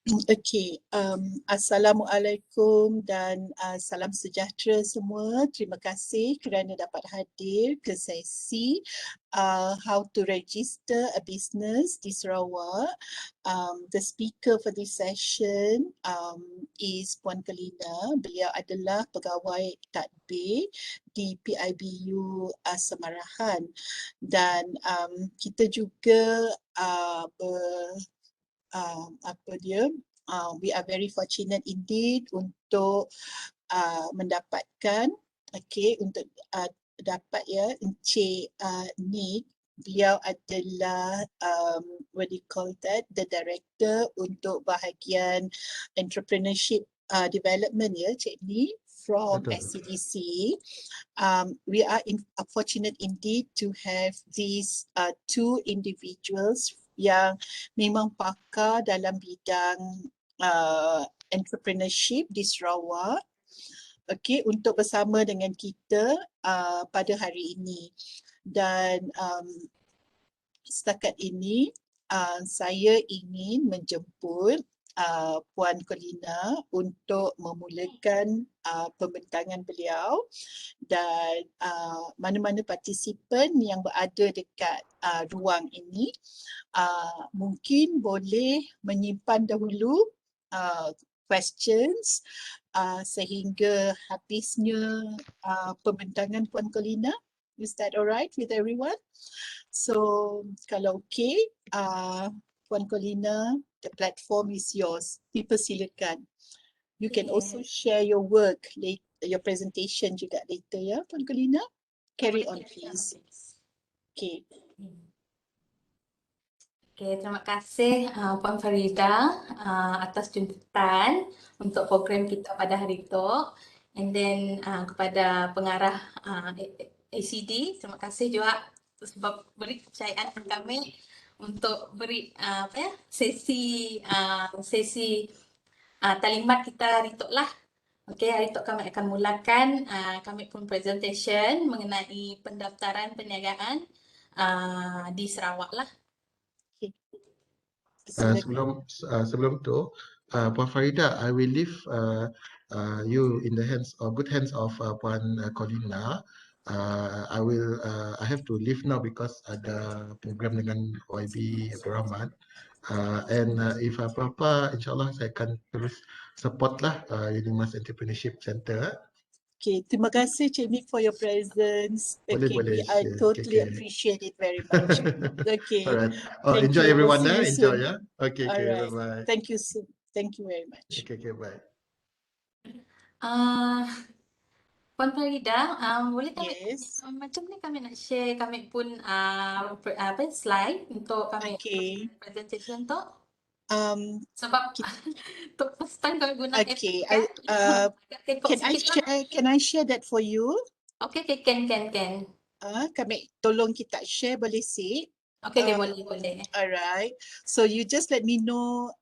Okey, Assalamualaikum dan salam sejahtera semua. Terima kasih kerana dapat hadir ke sesi How to Register a Business di Sarawak. The speaker for this session is Puan Kelina. Beliau adalah pegawai tadbir di PIBU Semarahan dan kita juga we are very fortunate indeed untuk mendapatkan untuk dapat Encik Nick. Beliau adalah what do you call that, the director untuk bahagian entrepreneurship development Cik Nick from Betul. SCDC. We are fortunate indeed to have these two individuals yang memang pakar dalam bidang entrepreneurship di Sarawak, untuk bersama dengan kita pada hari ini. Dan setakat ini saya ingin menjemput Puan Kelina untuk memulakan pembentangan beliau, dan mana-mana partisipan yang berada dekat ruang ini mungkin boleh menyimpan dahulu questions sehingga habisnya pembentangan Puan Kelina. Is that alright with everyone? So kalau okay, Puan Kelina, the platform is yours. Dipersilakan. You can also share your work, your presentation juga later ya, Puan Kelina. Carry on please. Okay. Okay, terima kasih Puan Farida atas jemputan untuk program kita pada hari itu. And then kepada pengarah ACD, terima kasih juga sebab beri kepercayaan kepada kami untuk beri sesi talimat kita hari itu lah. Okay, hari itu kami akan mulakan kami pun presentation mengenai pendaftaran perniagaan di Sarawak lah. Sebelum tu, Puan Farida, I will leave you in the hands or good hands of Puan Kelina. I have to leave now because ada program dengan YB Abdul Rahman. If apa-apa, insyaAllah saya akan terus support lah Unimas Entrepreneurship Center. Okay, terima kasih Cik Nick for your presence. Boleh. I totally appreciate it very much. Okay. Alright. Thank Enjoy you. everyone. We'll see you Enjoy, soon. yeah. Okay, Alright. bye-bye. Thank you soon. Thank you very much. Okay, bye. Puan Farida, boleh kami Yes. macam ni kami nak share kami pun slide untuk kami presentation tu. Sebab untuk first time kami guna Okay. Can I share that for you? Okay, can. Kami tolong kita share, boleh sih? Okay, boleh. Alright. So you just let me know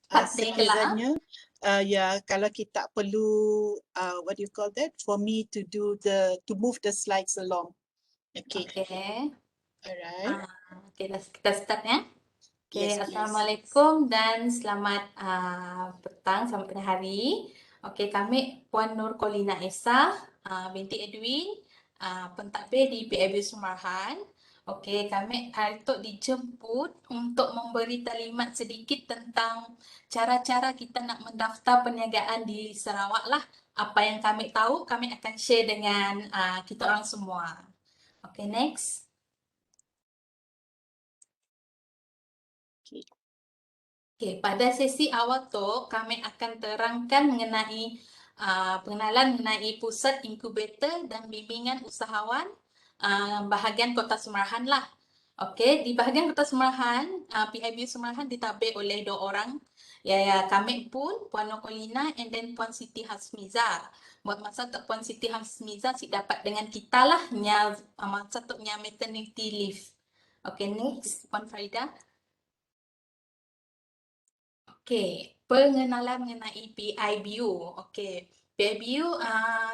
sekiranya kalau kita perlu what do you call that, for me to move the slides along. Okay. Alright. Okay, kita start ya. Okay, Yes, Assalamualaikum dan selamat petang, selamat tengah hari. Okay, kami Puan Nur Kelina Esa binti Edwin, pentadbir di PIBU Semarahan. Okay, kami hari itu dijemput untuk memberi taklimat sedikit tentang cara-cara kita nak mendaftar perniagaan di Sarawak lah. Apa yang kami tahu, kami akan share dengan kita orang semua. Okay, next. Okay, pada sesi awal tu kami akan terangkan mengenai pengenalan mengenai pusat inkubator dan bimbingan usahawan bahagian Kota Semarahan lah. Okay, di bahagian Kota Semarahan, PIBU Semarahan ditadbir oleh 2 orang. Kami pun, Puan Nur Kelina and then Puan Siti Hasmiza. Buat masa tu Puan Siti Hasmiza si dapat dengan kita lah masa tu maternity leave. Okay, next, Puan Farida. Okay, pengenalan mengenai PIBU. Okay, PIBU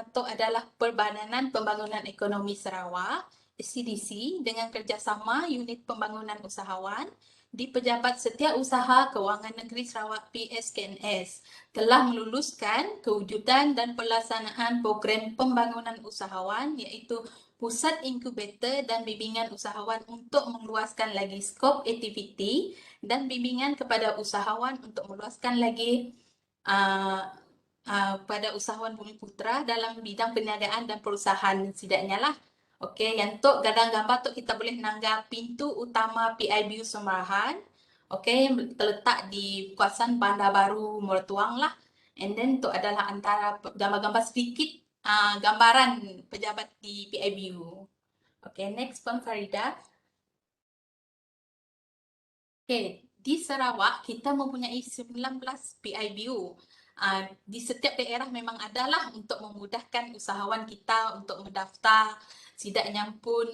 itu adalah Perbadanan Pembangunan Ekonomi Sarawak, SCDC, dengan kerjasama Unit Pembangunan Usahawan di Pejabat Setiausaha Kewangan Negeri Sarawak PSKNS telah meluluskan kewujudan dan pelaksanaan program pembangunan usahawan iaitu Pusat Inkubator dan Bimbingan Usahawan untuk meluaskan lagi skop aktiviti dan bimbingan kepada usahawan untuk meluaskan lagi pada usahawan Bumiputera dalam bidang perniagaan dan perusahaan setidaknya lah. Okey, yang tu gadang gambar tu kita boleh nanggap pintu utama PIBU Semarahan. Okey, terletak di kawasan Bandar Baru Mertuang lah. And then tu adalah antara gambar-gambar sedikit gambaran pejabat di PIBU. Okey, next Puan Farida. Okey, di Sarawak kita mempunyai 19 PIBU. Di setiap daerah memang adalah untuk memudahkan usahawan kita untuk mendaftar, setidaknya pun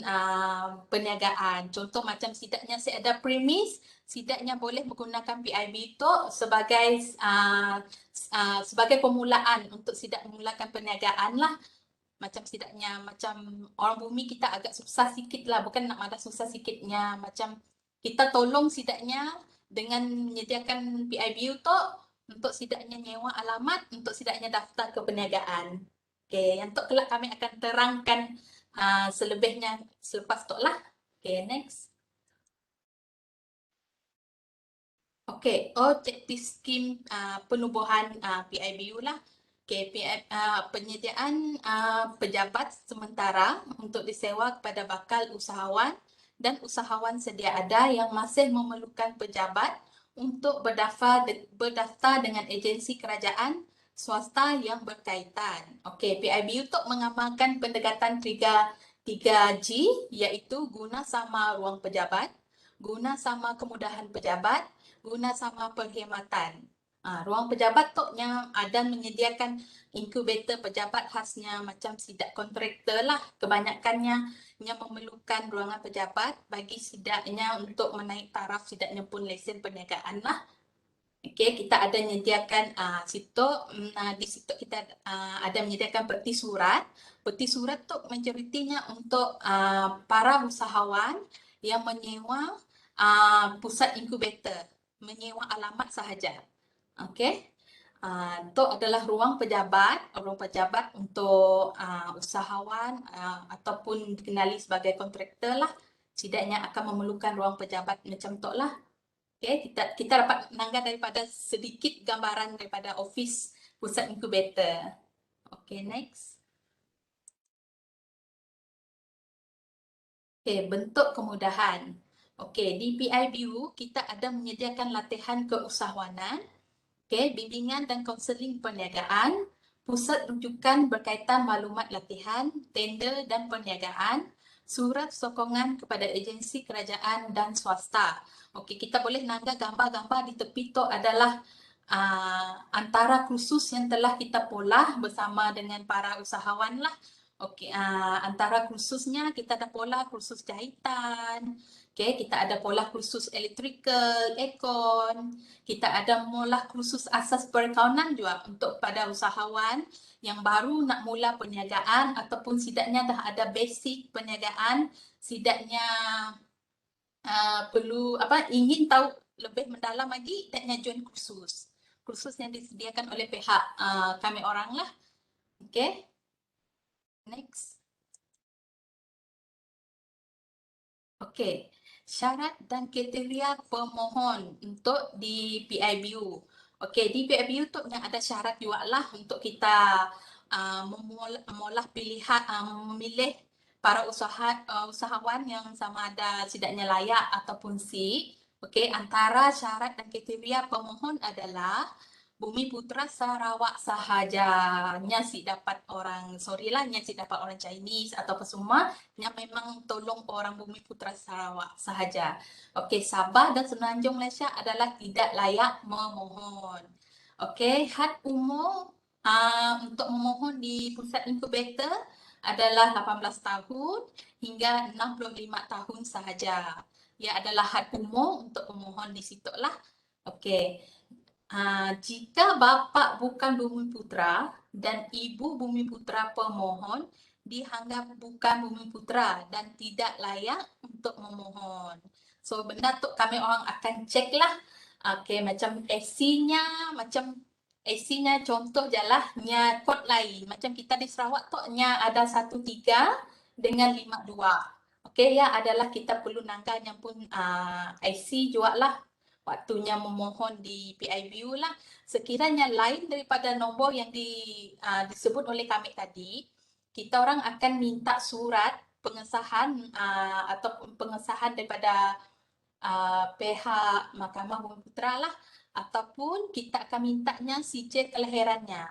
perniagaan. Contoh macam setidaknya saya ada premis, setidaknya boleh menggunakan PIB itu sebagai sebagai permulaan untuk tidak memulakan perniagaan lah. Macam setidaknya macam orang bumi kita agak susah sikit lah, bukan nak marah susah sikitnya, macam kita tolong setidaknya dengan menyediakan PIBU tu untuk setidaknya nyewa alamat, untuk setidaknya daftar ke perniagaan. Okey, yang tu kelak kami akan terangkan selebihnya selepas tu lah. Okey, next. Okey, objektif skim penubuhan PIBU lah. Okey, penyediaan pejabat sementara untuk disewa kepada bakal usahawan dan usahawan sedia ada yang masih memerlukan pejabat untuk berdaftar dengan agensi kerajaan swasta yang berkaitan. Okey, PIBU untuk mengamalkan pendekatan 3G iaitu guna sama ruang pejabat, guna sama kemudahan pejabat, guna sama perkhidmatan. Ruang pejabat tu yang ada menyediakan inkubator pejabat khasnya macam sidak kontraktor lah. Kebanyakannya yang memerlukan ruangan pejabat bagi sidaknya untuk menaik taraf sidaknya pun lesen perniagaan lah. Okey, kita ada menyediakan di situ kita ada menyediakan peti surat. Peti surat tu majoritinya untuk para usahawan yang menyewa pusat inkubator, menyewa alamat sahaja. Okey. Itu adalah ruang pejabat untuk usahawan ataupun dikenali sebagai kontraktor lah. Setidaknya akan memerlukan ruang pejabat macam tu lah. Okey, kita dapat menanggar daripada sedikit gambaran daripada office pusat inkubator. Okey, next. Okey, bentuk kemudahan. Okey, di PIBU kita ada menyediakan latihan keusahawanan, okey, bimbingan dan kaunseling perniagaan, pusat rujukan berkaitan maklumat latihan, tender dan perniagaan, surat sokongan kepada agensi kerajaan dan swasta. Okey, kita boleh nanggap gambar-gambar di tepi tu adalah antara kursus yang telah kita polah bersama dengan para usahawan lah. Okey, antara kursusnya kita ada pola kursus jahitan, okey, kita ada pola kursus electrical, aircon, kita ada mula kursus asas perakaunan juga untuk pada usahawan yang baru nak mula perniagaan ataupun setidaknya dah ada basic perniagaan, setidaknya perlu ingin tahu lebih mendalam lagi, setidaknya join kursus yang disediakan oleh pihak kami orang lah. Okey. Next. Okey, syarat dan kriteria pemohon untuk di PIBU. Okey, di PIBU tu yang ada syarat juga lah untuk kita memilih para usahawan yang sama ada setidaknya layak ataupun si. Okey, antara syarat dan kriteria pemohon adalah Bumiputera Sarawak sahajanya si dapat orang, si dapat orang Chinese ataupun semua yang memang tolong orang Bumiputera Sarawak sahaja. Okey, Sabah dan Semenanjung Malaysia adalah tidak layak memohon. Okey, had umur untuk memohon di pusat inkubator adalah 18 tahun hingga 65 tahun sahaja. Ia adalah had umur untuk memohon di situ lah. Okey. Jika bapa bukan Bumiputera dan ibu Bumiputera pemohon dianggap bukan Bumiputera dan tidak layak untuk memohon. So benda tu kami orang akan cek lah. Okay, macam AC-nya contoh je lah, nya kod lain. Macam kita di Sarawak tu nya ada 13 dengan 52. Okay, ya adalah kita perlu nangka yang pun IC juga lah. Waktunya memohon di PIBU lah. Sekiranya lain daripada nombor yang disebut oleh kami tadi, kita orang akan minta surat pengesahan ataupun pengesahan daripada pihak Mahkamah Bumi Putera lah, ataupun kita akan mintanya sijil kelahirannya.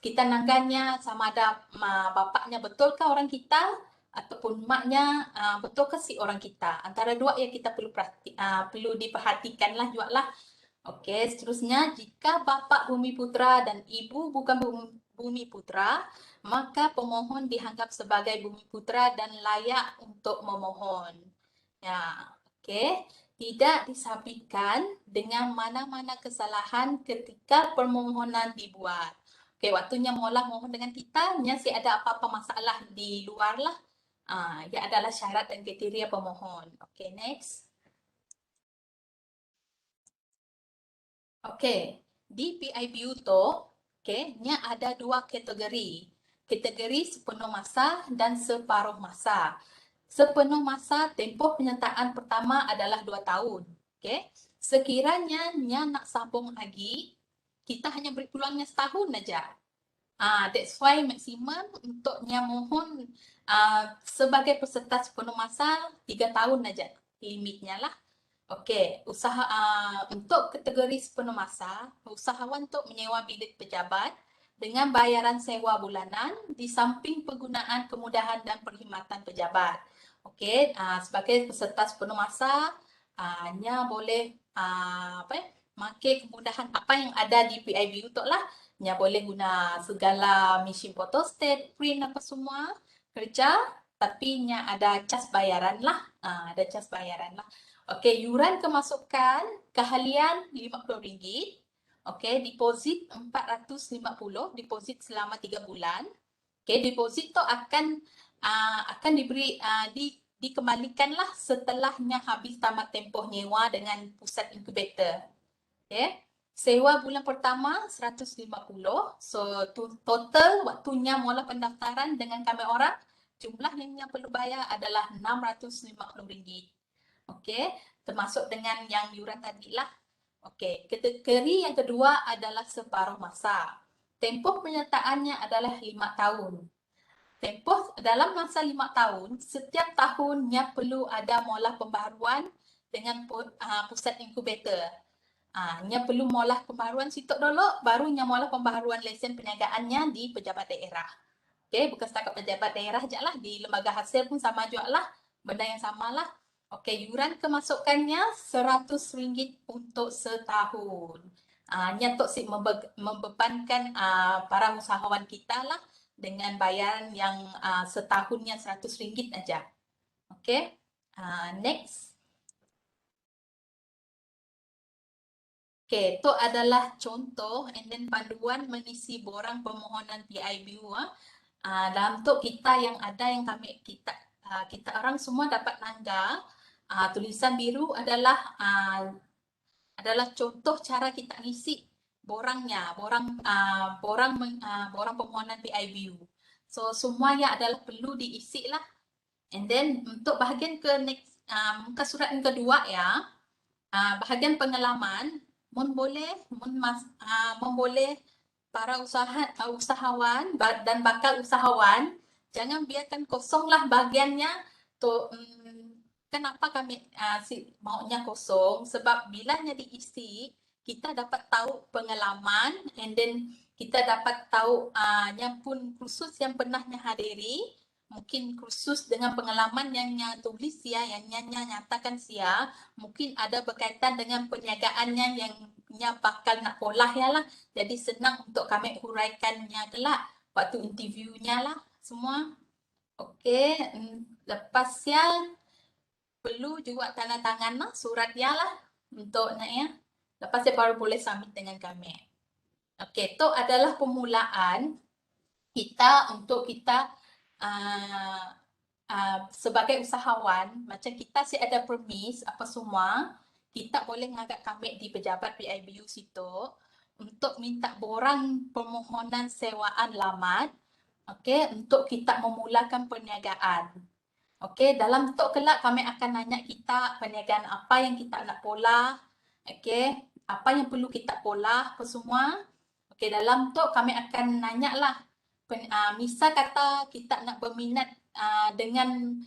Kita nangganya sama ada bapaknya betulkah orang kita ataupun maknya betulkah si orang kita. Antara dua yang kita perlu diperhatikan lah juga lah. Okey, seterusnya jika bapa Bumi Putera dan ibu bukan Bumi Putera, maka pemohon dianggap sebagai Bumi Putera dan layak untuk memohon. Ya, okey. Tidak disabitkan dengan mana-mana kesalahan ketika permohonan dibuat. Okey, waktunya mula mohon dengan kita, si ada apa-apa masalah di luar lah. Ia adalah syarat dan kriteria pemohon. Okey, next. Okey, di PIBU tu, okey, nya ada dua kategori. Kategori sepenuh masa dan separuh masa. Sepenuh masa tempoh penyertaan pertama adalah 2 tahun. Okay. Sekiranya nya nak sambung lagi, kita hanya beri peluangnya setahun saja. That's why maksimum untuk nya mohon sebagai peserta sepenuh masa 3 tahun saja limitnya lah. Okey, untuk kategori sepenuh masa, usahawan untuk menyewa bilik pejabat dengan bayaran sewa bulanan di samping penggunaan kemudahan dan perkhidmatan pejabat. Okey, sebagai peserta sepenuh masa, nya boleh pakai kemudahan apa yang ada di PIBU tu lah. Nya boleh guna segala mesin photostat, print apa semua kerja, tapi nya ada cas bayaran lah. Ada cas bayaran lah. Okey, yuran kemasukan kehalian RM50. Okey, deposit 450, deposit selama 3 bulan. Okey, deposit tu akan diberi dikembalikanlah setelahnya habis tamat tempoh nyewa dengan pusat inkubator. Okey. Sewa bulan pertama 150. So total waktunya mula pendaftaran dengan kami orang, jumlah yang perlu bayar adalah RM650. Okey, termasuk dengan yang yuran tadi lah. Okey, kategori yang kedua adalah separuh masa. Tempoh penyertaannya adalah 5 tahun. Tempoh dalam masa 5 tahun, setiap tahunnya perlu ada mula pembaharuan dengan pusat inkubator. Nya perlu mula pembaharuan situ dulu, barunya mula pembaharuan lesen perniagaannya di pejabat daerah. Okey, bukan setakat pejabat daerah je lah, di lembaga hasil pun sama juga lah, benda yang sama lah. Okey, yuran kemasukannya RM100 untuk setahun. Nya untuk membebankan para usahawan kita lah dengan bayaran yang setahunnya RM100 aja. Okey, next. Okey, itu adalah contoh and then panduan mengisi borang permohonan PIBU. Dalam tu kita yang ada yang kita orang semua dapat nangga. Tulisan biru adalah contoh cara kita ngisi borangnya, borang permohonan PIBU. So semuanya adalah perlu diisi lah. And then untuk bahagian muka surat yang kedua ya, bahagian pengalaman, boleh para usahawan dan bakal usahawan jangan biarkan kosonglah bahagiannya tu. Kenapa kami maunya kosong? Sebab bilanya diisi, kita dapat tahu pengalaman and then kita dapat tahu yang pun kursus yang pernah hadiri, mungkin kursus dengan pengalaman yang tulis ya, yang nyatakan sia, mungkin ada berkaitan dengan perniagaannya yang bakal nak olah ya lah. Jadi senang untuk kami huraikannya kelak waktu interviewnya lah semua. Okey, lepas ya perlu juga tanda tangan lah, surat ya lah untuk ya. Lepas saya baru boleh submit dengan kami. Okey, itu adalah permulaan kita untuk kita sebagai usahawan, macam kita si ada permis apa semua, kita boleh ngagak kami di pejabat PIBU situ untuk minta borang permohonan sewaan lamat, okey, untuk kita memulakan perniagaan. Okey, dalam tu kelak kami akan nanya kita perniagaan apa yang kita nak pola, okey, apa yang perlu kita pola apa semua. Okey, dalam tu kami akan nanya lah, misal kata kita nak berminat dengan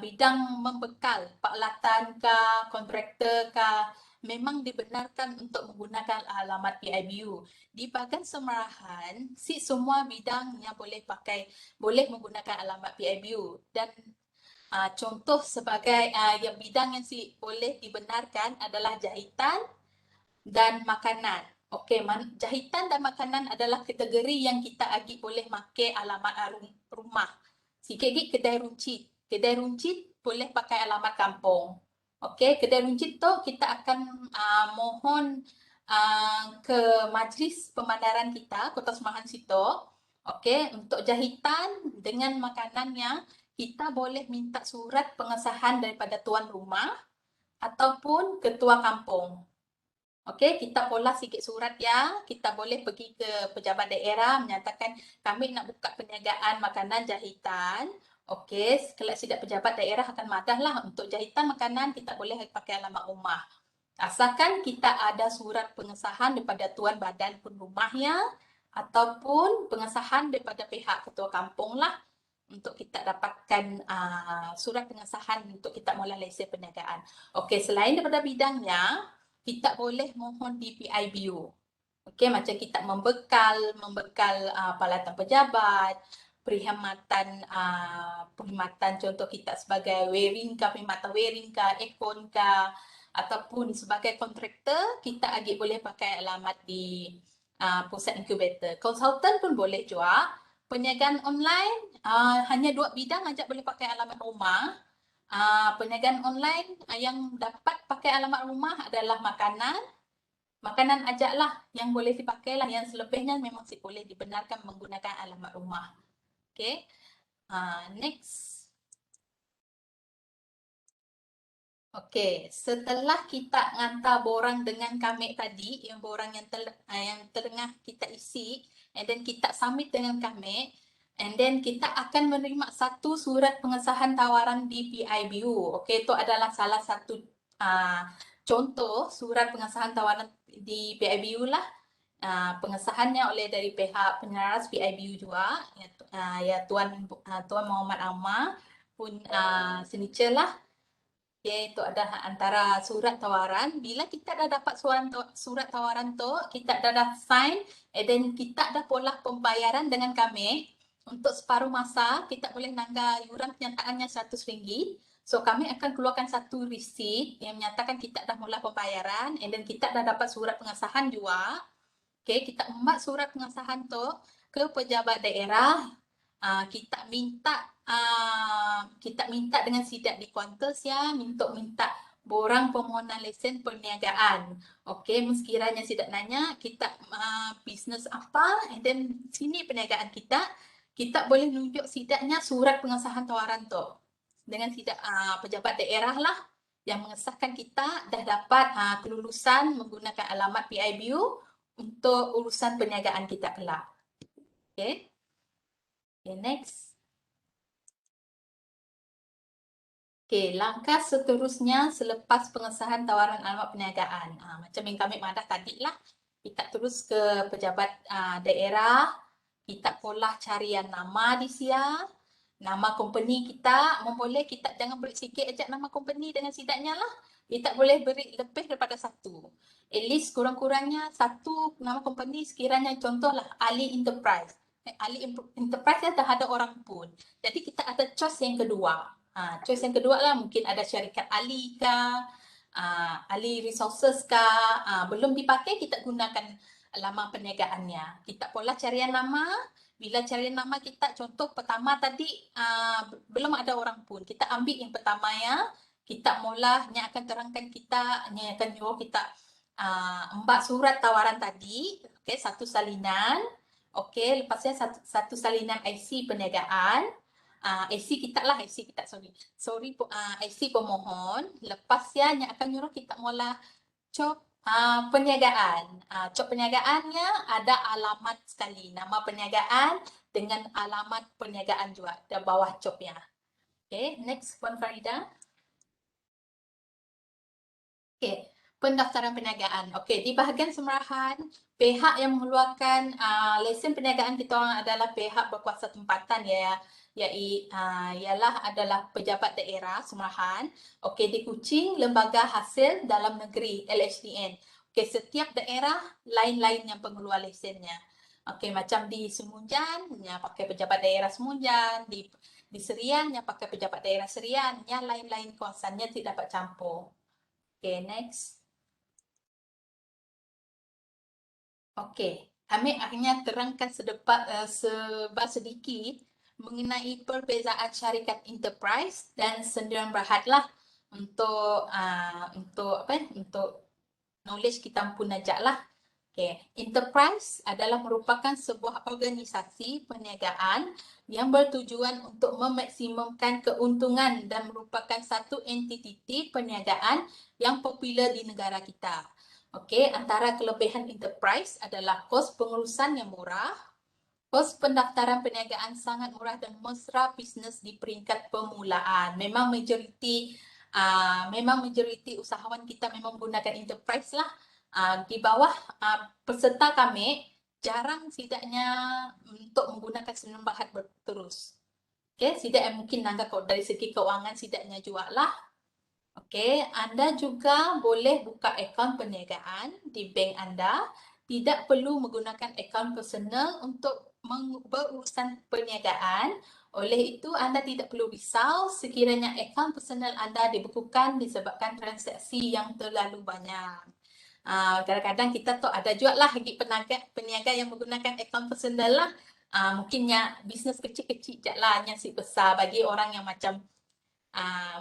bidang membekal, peralatan kah, kontraktor kah, memang dibenarkan untuk menggunakan alamat PIBU. Di bahagian Semerahan, semua bidang yang boleh boleh menggunakan alamat PIBU. Dan contoh sebagai yang bidang yang boleh dibenarkan adalah jahitan dan makanan. Okey, jahitan dan makanan adalah kategori yang kita agi boleh pakai alamat rumah. Sikit lagi kedai runcit. Kedai runcit boleh pakai alamat kampung. Okey, kedai runcit tu kita akan mohon ke Majlis Pemandaran kita, Kota Semerahan situ. Okey, untuk jahitan dengan makanannya, kita boleh minta surat pengesahan daripada tuan rumah ataupun ketua kampung. Okey, kita pola sikit surat ya. Kita boleh pergi ke pejabat daerah menyatakan kami nak buka perniagaan makanan jahitan. Okey, kalau sidak pejabat daerah akan madah lah untuk jahitan makanan kita boleh pakai alamat rumah. Asalkan kita ada surat pengesahan daripada tuan badan penrumahnya ataupun pengesahan daripada pihak ketua kampung lah untuk kita dapatkan surat pengesahan untuk kita mula lesen perniagaan. Okey, selain daripada bidangnya, kita boleh mohon di PIBU. Okey, macam kita membekal peralatan pejabat, perkhidmatan contoh kita sebagai wiring kah, perkhidmatan wiring kah, aircon kah, ataupun sebagai kontraktor, kita lagi boleh pakai alamat di pusat inkubator. Konsultan pun boleh juga. Perniagaan online, hanya 2 bidang aja boleh pakai alamat rumah. Perniagaan online yang dapat pakai alamat rumah adalah makanan ajaklah yang boleh dipakai lah, yang selebihnya memang boleh dibenarkan menggunakan alamat rumah. Okay, next. Okay, setelah kita hantar borang dengan kami tadi, yang borang yang tengah kita isi, and then kita submit dengan kami, and then kita akan menerima satu surat pengesahan tawaran di PIBU. Okey, itu adalah salah satu contoh surat pengesahan tawaran di PIBU lah. Pengesahannya oleh dari pihak penyaras PIBU juga, ya Tuan Muhammad Ammar pun signature lah. Okay, itu adalah antara surat tawaran. Bila kita dah dapat surat tawaran tu, kita dah sign, and then kita dah pola pembayaran dengan kami. Untuk separuh masa, kita boleh nangga yuran penyertaannya RM100. So, kami akan keluarkan satu receipt yang menyatakan kita dah mula pembayaran, and then kita dah dapat surat pengesahan juga. Okay, kita embat surat pengesahan tu ke pejabat daerah. Kita minta dengan sidak di Qantas ya, minta borang permohonan lesen perniagaan. Okey, sekiranya sidak nanya kita bisnes apa, and then sini perniagaan kita boleh nunjuk sidaknya surat pengesahan tawaran tu dengan sidak pejabat daerah lah yang mengesahkan kita dah dapat kelulusan menggunakan alamat PIBU untuk urusan perniagaan kita kelak. Okey. Okay, next. Okay, langkah seterusnya selepas pengesahan tawaran alamat perniagaan. Macam yang kami madah tadi lah, kita terus ke pejabat daerah, kita pola carian nama di sia, nama company kita, boleh kita jangan beri sikit aja nama company dengan sidaknya lah. Kita boleh beri lebih daripada satu. At least kurang-kurangnya satu nama company sekiranya contohlah Ali Enterprise. Ali Enterprise dah ada orang pun. Jadi kita ada choice yang kedua. Choice yang kedua lah mungkin ada syarikat Ali kah, Ali Resources kah, belum dipakai kita gunakan lama perniagaannya. Kita pola carian nama, bila carian nama kita contoh pertama tadi belum ada orang pun. Kita ambil yang pertama ya, kita mula yang akan terangkan kita, yang akan nyuruh kita embat surat tawaran tadi, okay, satu salinan. Okey, lepasnya satu salinan IC perniagaan. IC kita lah, IC kita sorry IC pemohon. Lepas ya yang akan nyuruh kita mula job perniagaan. Job perniagaannya ada alamat sekali, nama perniagaan dengan alamat perniagaan juga di bawah jobnya. Okay, next Puan Farida. Okay, pendaftaran perniagaan. Okay, di bahagian semerahan, pihak yang mengeluarkan lesen perniagaan kita orang adalah pihak berkuasa tempatan ialah adalah pejabat daerah semerahan. Okey, di Kuching, Lembaga Hasil Dalam Negeri LHDN. Okey, setiap daerah lain-lain yang pengeluar lesennya. Okey, macam di Semunjan yang pakai pejabat daerah Semunjan, di Serian yang pakai pejabat daerah Serian, yang lain-lain kawasannya tidak dapat campur. Okey, next. Okey, kami akhirnya terangkan sebab sedikit mengenai perbezaan syarikat enterprise dan sendirian berhad lah untuk knowledge kita pun ajak lah. Okay. Enterprise adalah merupakan sebuah organisasi perniagaan yang bertujuan untuk memaksimumkan keuntungan dan merupakan satu entiti perniagaan yang popular di negara kita. Okey, antara kelebihan enterprise adalah kos pengurusan yang murah, kos pendaftaran perniagaan sangat murah dan mesra bisnes di peringkat permulaan. Memang majoriti usahawan kita memang menggunakan enterprise lah. Di bawah peserta kami jarang setidaknya untuk menggunakan sendirian berhad berterus. Okey, setidaknya mungkin nanti dari segi keuangan setidaknya jugalah. Okey, anda juga boleh buka akaun perniagaan di bank anda. Tidak perlu menggunakan akaun personal untuk berurusan perniagaan. Oleh itu, anda tidak perlu risau sekiranya akaun personal anda dibekukan disebabkan transaksi yang terlalu banyak. Kadang-kadang kita tu ada juga lah lagi peniaga yang menggunakan akaun personal lah. Mungkinnya bisnes kecil-kecil je lah, yang si besar bagi orang yang macam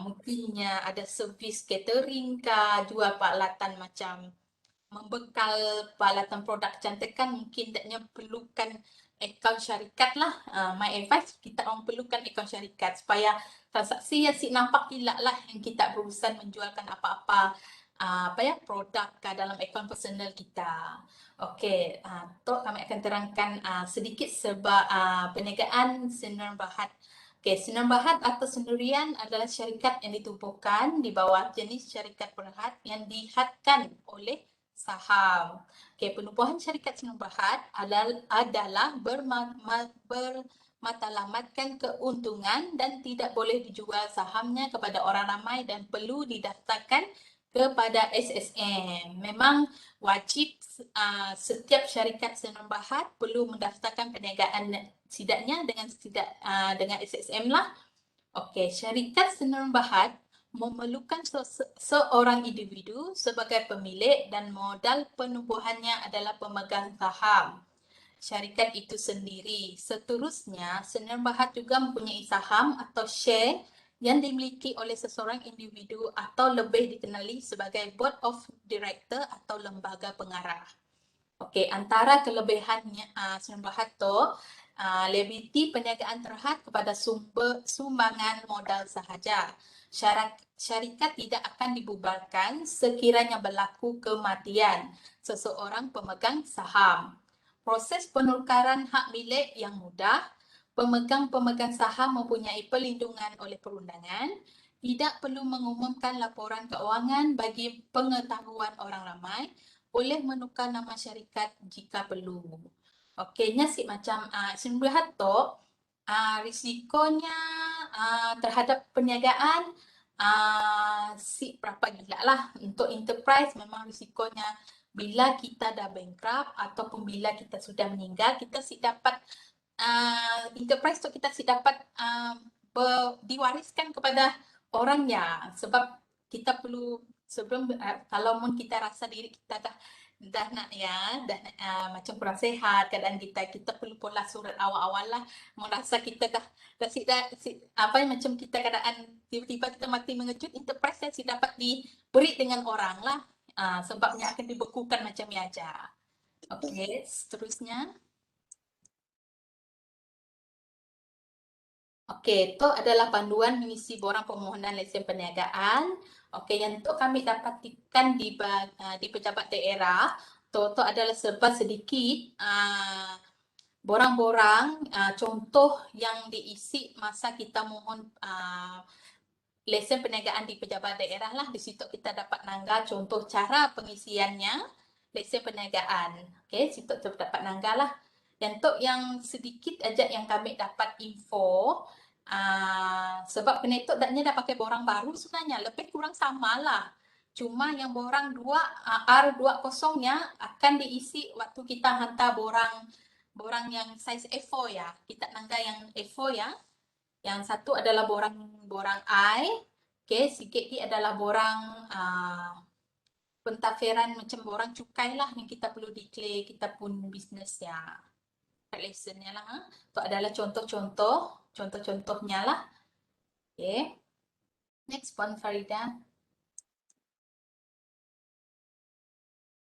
mungkinnya ada servis catering kah, jual peralatan macam membekal peralatan produk kecantikan, mungkin taknya perlukan akaun syarikat lah. My advice, kita orang perlukan akaun syarikat supaya transaksi yang si nampak elak lah yang kita berurusan menjualkan apa-apa produk dalam akaun personal kita. Okey, kami akan terangkan sedikit sebab perniagaan sendirian berhad. Okey, sendirian berhad atau sendirian adalah syarikat yang ditubuhkan di bawah jenis syarikat berhad yang dihadkan oleh saham. Okey, penubuhan syarikat sendirian berhad adalah bermatlamatkan keuntungan dan tidak boleh dijual sahamnya kepada orang ramai dan perlu didaftarkan kepada SSM. Memang wajib setiap syarikat sendirian berhad perlu mendaftarkan perniagaan setidaknya dengan SSM lah. Okey, syarikat sendirian berhad memerlukan seorang individu sebagai pemilik dan modal penubuhannya adalah pemegang saham syarikat itu sendiri. Seterusnya, sendirian berhad juga mempunyai saham atau share yang dimiliki oleh seseorang individu atau lebih dikenali sebagai board of director atau lembaga pengarah. Okey, antara kelebihannya sendirian berhad tu, liability perniagaan terhad kepada sumbangan modal sahaja. Syarikat tidak akan dibubarkan sekiranya berlaku kematian seseorang pemegang saham. Proses penukaran hak milik yang mudah. Pemegang-pemegang saham mempunyai perlindungan oleh perundangan. Tidak perlu mengumumkan laporan keuangan bagi pengetahuan orang ramai. Boleh menukar nama syarikat jika perlu. Okeynya macam sendirian berhad tu, risikonya terhadap perniagaan berapa gila lah. Untuk enterprise memang risikonya bila kita dah bankrupt ataupun bila kita sudah meninggal, kita dapat enterprise tu kita dapat diwariskan kepada orangnya, sebab kita perlu sebelum kalau kita rasa diri kita dah macam kurang sihat keadaan kita perlu pola surat awal-awal lah, merasa kita dah macam kita keadaan tiba-tiba kita mati mengejut, enterprise yang dapat diberi dengan orang lah. Sebabnya akan dibekukan macam ni aja. Okey, seterusnya. Okey, itu adalah panduan mengisi borang permohonan lesen perniagaan. Okey, yang tu kami dapatkan di pejabat daerah. Tu adalah serba sedikit borang-borang contoh yang diisi masa kita mohon lesen perniagaan di pejabat daerah lah. Di situ kita dapat nanggal contoh cara pengisiannya lesen perniagaan. Okey, situ dapat nanggal lah. Dan untuk yang sedikit aja yang kami dapat info, sebab kena itu dah pakai borang baru sebenarnya, lebih kurang sama lah. Cuma yang borang R20-nya akan diisi waktu kita hantar borang yang saiz A4 ya. Kita nanggal yang A4 ya. Yang satu adalah borang I. Okay, sikit lagi adalah borang pentadbiran macam borang cukai lah yang kita perlu declare kita pun bisnes ya. License-nya lah. Itu adalah contohnya lah. Okay. Next one, Farida.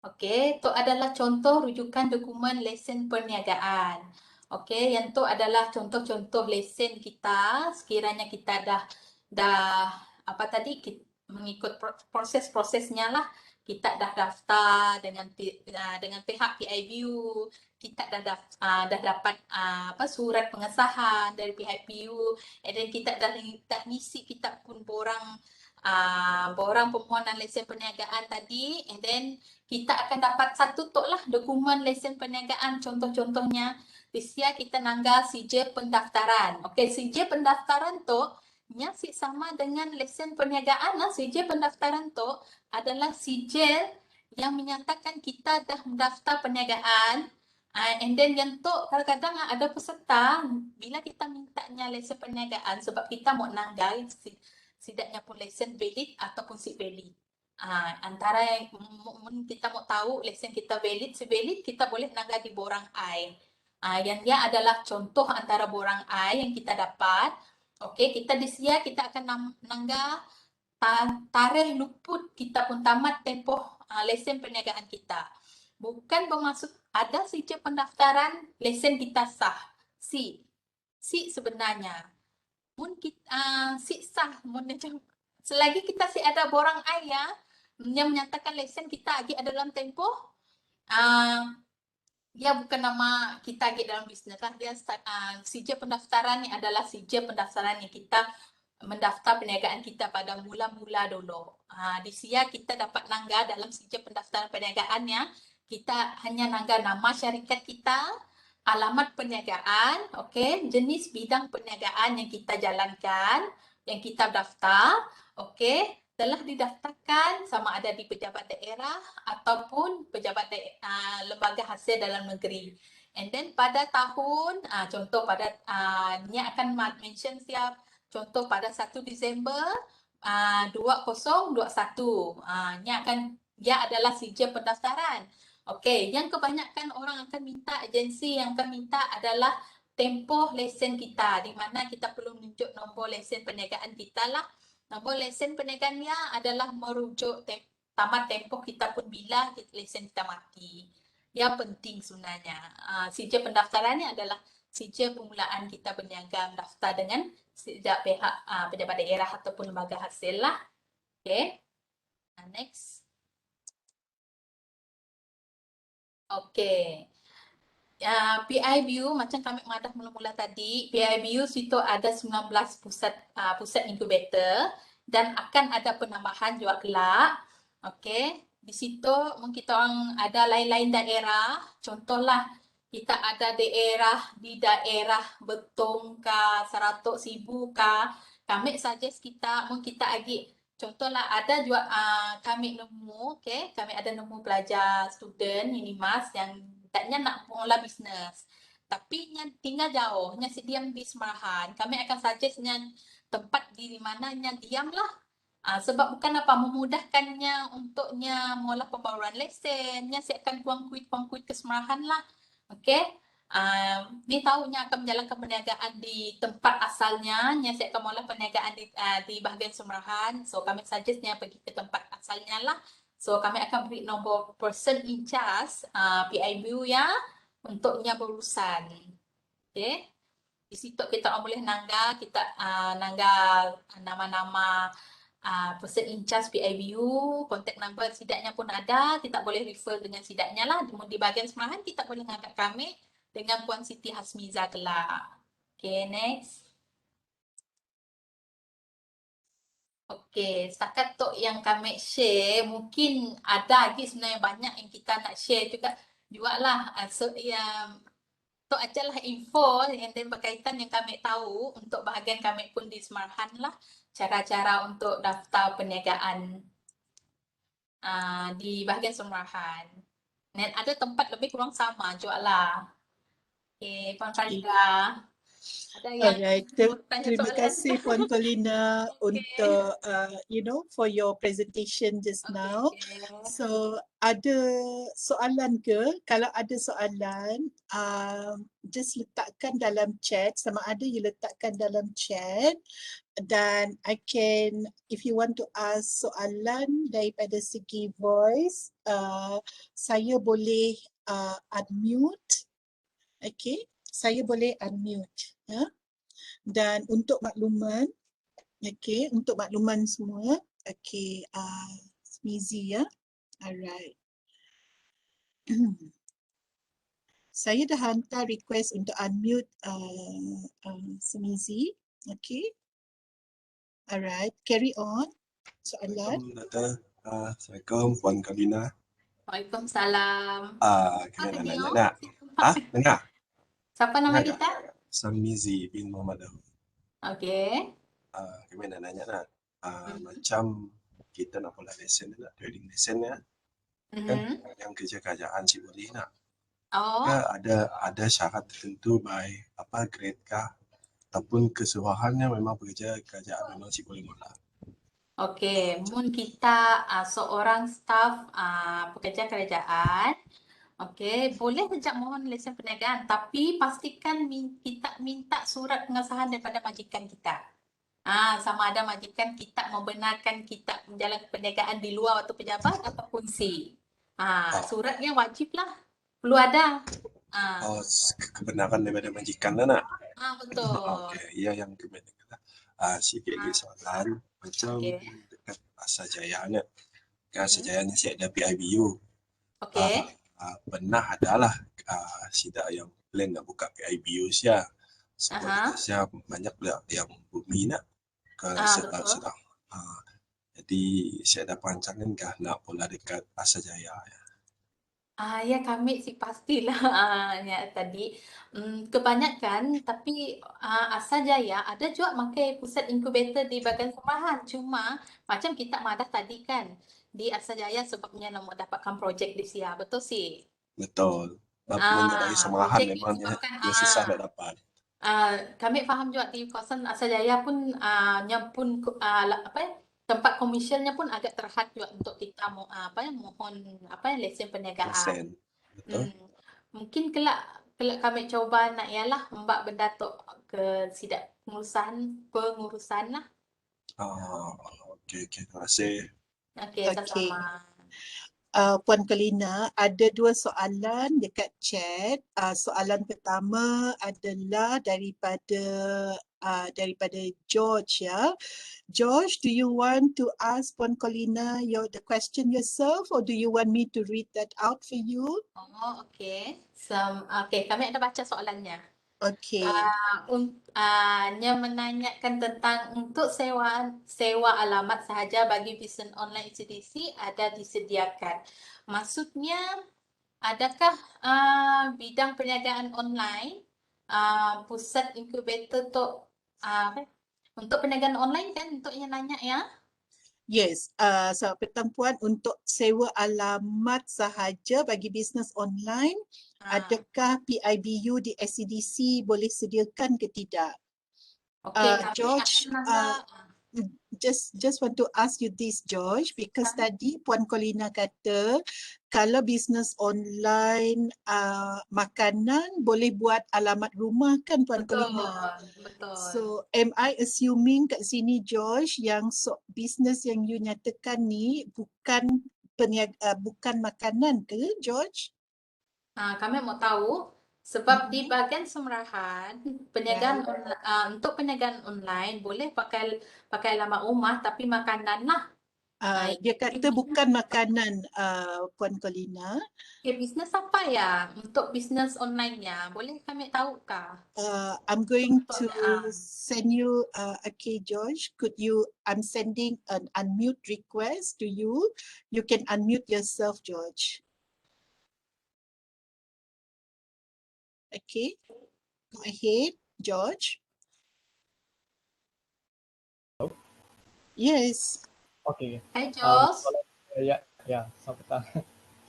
Okey, itu adalah contoh rujukan dokumen lesen perniagaan. Okey, yang tu adalah contoh-contoh lesen kita sekiranya kita dah apa tadi mengikut proses-prosesnya lah. Kita dah daftar dengan pihak PIBU, kita dah dapat surat pengesahan dari pihak PIBU, dan kita dah ngisi kita pun borang permohonan lesen perniagaan tadi, and then kita akan dapat satu tok lah dokumen lesen perniagaan. Contoh-contohnya di sini kita nanggal sijil pendaftaran. Okey, sijil pendaftaran tu nya sama dengan lesen perniagaan lah. Sijil pendaftaran tu adalah sijil yang menyatakan kita dah mendaftar perniagaan. And then yang tu kadang-kadang ada peserta bila kita mintanya lesen perniagaan sebab kita mau nanggal sidaknya pun lesen valid ataupun si valid. Antara yang kita mau tahu lesen kita valid, si valid kita boleh nanggal di borang I. Yang dia adalah contoh antara borang I yang kita dapat. Okey, kita di sini kita akan nanggal tarikh luput kita pun tamat tempoh lesen perniagaan kita. Bukan bermaksud ada sijil pendaftaran lesen kita sah. Si sebenarnya. Mun kita si sah mun macam selagi kita si ada borang I ya yang menyatakan lesen kita lagi ada dalam tempoh dia bukan nama kita lagi dalam bisnes lah. Dia sijil pendaftaran ni adalah sijil pendaftaran yang kita mendaftar perniagaan kita pada mula-mula dulu. Di sini kita dapat nanggal dalam sijil pendaftaran perniagaannya, kita hanya nanggal nama syarikat kita, alamat perniagaan, okey, jenis bidang perniagaan yang kita jalankan, yang kita daftar, okey, telah didaftarkan sama ada di pejabat daerah ataupun pejabat lembaga hasil dalam negeri. And then pada tahun, contoh pada ni akan mention siap, contoh pada 1 Disember 2021. Dia adalah sijil pendaftaran. Okey, yang kebanyakan orang akan minta, agensi yang akan minta adalah tempoh lesen kita, di mana kita perlu menunjuk nombor lesen perniagaan kita lah. Nombor lesen perniagaannya adalah merujuk tamat tempoh kita pun bila lesen kita mati. Yang penting sebenarnya. Sijil pendaftaran ni adalah sijil permulaan kita berniaga mendaftar dengan sejak pihak pejabat daerah ataupun lembaga hasil lah. Okay. Next. Okay. PIBU macam kami madah mula-mula tadi, PIBU situ ada 19 pusat incubator dan akan ada penambahan juga kelak. Okey, di situ mungkin kita orang ada lain-lain daerah. Contohlah kita ada di daerah Betong ka, Saratok Sibu ka. Kami suggest kita mungkin kita lagi contohlah ada juga kami nemu, okey, kami ada nemu pelajar student Unimas yang taknya nak mula bisnes. Tapi nya tinggal jauh, nya diam di Semarahan. Kami akan suggestnya tempat di mana nya diam lah. Sebab bukan apa memudahkannya untuknya mula pembaruan lesen, nya saya akan kuang-kuit ke Semarahan lah. Okey. Ni tahunya akan menjalankan perniagaan di tempat asalnya, nya saya akan mula perniagaan di bahagian Semarahan. So kami suggestnya pergi ke tempat asalnya lah. So kami akan beri nombor person in charge PIBU ya untuknya berurusan. Okay. Di situ kita orang boleh nanggar, nanggar nama-nama person in charge PIBU, contact number sidaknya pun ada, kita boleh refer dengan sidaknya lah. Di bahagian semarahan kita boleh ngangkat kami dengan Puan Siti Hasmiza kelak. Okay, next. Okay, setakat tu yang kami share, mungkin ada lagi sebenarnya banyak yang kita nak share juga lah. So, tu ajalah info and then berkaitan yang kami tahu untuk bahagian kami pun di Semarahan lah, cara-cara untuk daftar perniagaan di bahagian Semarahan. Dan ada tempat lebih kurang sama juga lah. Okay, Puan Farida. Ada yang Alright, tanya terima soalan? kasih Puan Colina Okay. untuk for your presentation just now. Okay. So ada soalan ke? Kalau ada soalan, just letakkan dalam chat. Sama ada you letakkan dalam chat, dan I can, if you want to ask soalan daripada segi voice, saya boleh unmute. Okay, saya boleh unmute. Dan untuk makluman, untuk makluman semua, Smizi ya. Alright. Saya dah hantar request untuk unmute Smizi. Alright, carry on. Soalan. Assalamualaikum Puan Colina. Waalaikumsalam. Kena nak nanya nak. Dengar? Siapa nama Dengar kita? Samizi bin Muhammad. Okay. Kami nak nanya nak. Macam kita nak pula lesen nak, trading lesen ya. Kan yang kerja kerajaan sih boleh nak. Oh. Ada syarat tertentu by grade kah ataupun keseluruhannya memang pekerja kerajaan memang sih boleh mula. Okey, mun kita seorang staf pekerja kerajaan, okey, boleh sejak mohon lesen perniagaan, tapi pastikan kita minta surat pengesahan daripada majikan kita. Sama ada majikan kita membenarkan kita menjalankan perniagaan di luar waktu pejabat ataupun si. Suratnya wajiblah, perlu ada. Kebenaran daripada majikan lah nak. Betul. Okey, ya yang kebenaran. Sikit lagi soalan macam dekat Asajaya ni. Asajaya ni saya ada PIBU. Okey. Pernah adalah sidak yang plan nak buka PIBU sia. Sebab saya banyak pula yang bumi nak ke sedang. Jadi saya ada perancangan kah nak pula dekat Asajaya. Ya kami sih pastilah ya tadi kebanyakan, tapi Asajaya ada juga pakai pusat inkubator di bahagian Semarahan. Cuma macam kita madah tadi kan, di Asajaya sebabnya nak dapatkan projek di Sia, betul sih? Betul. Dari Semarahan memangnya dia susah nak dapat. Kami faham juga di kawasan Asajaya pun nyampun tempat komersialnya pun agak terhad juga untuk kita mohon lesen perniagaan. Lesen. Betul. Mungkin kelak kami coba nak ialah mbak benda tu ke sidak pengurusan lah. Okey, terima kasih. Okey, sama-sama. Puan Colina, ada dua soalan dekat chat. Soalan pertama adalah daripada George ya. George, do you want to ask Puan Colina the question yourself, or do you want me to read that out for you? Oh, okey. Okey, kami ada baca soalannya. Okey. Nya menanyakan tentang untuk sewa alamat sahaja bagi bisnes online CDC ada disediakan. Maksudnya, adakah bidang perniagaan online pusat inkubator untuk perniagaan online kan untuk yang nanya ya? Yes, perempuan untuk sewa alamat sahaja bagi bisnes online, adakah PIBU di SCDC boleh sediakan ke tidak? George, just want to ask you this, George, because tadi Puan Colina kata kalau bisnes online makanan boleh buat alamat rumah kan Puan Colina? Betul. So am I assuming kat sini George yang bisnes yang you nyatakan ni bukan makanan ke George? Kami mau tahu Sebab di bahagian semerahan, perniagaan untuk perniagaan online boleh pakai alamat rumah tapi makanan lah. Dia kata bukan makanan, Puan Colina. Okay, bisnes apa ya untuk bisnes online-nya? Boleh kami tahukah? I'm going to send you, okay, George, I'm sending an unmute request to you. You can unmute yourself, George. Okay, go ahead, George. Hello? Yes. Okay. Hai, Jos. Selamat petang.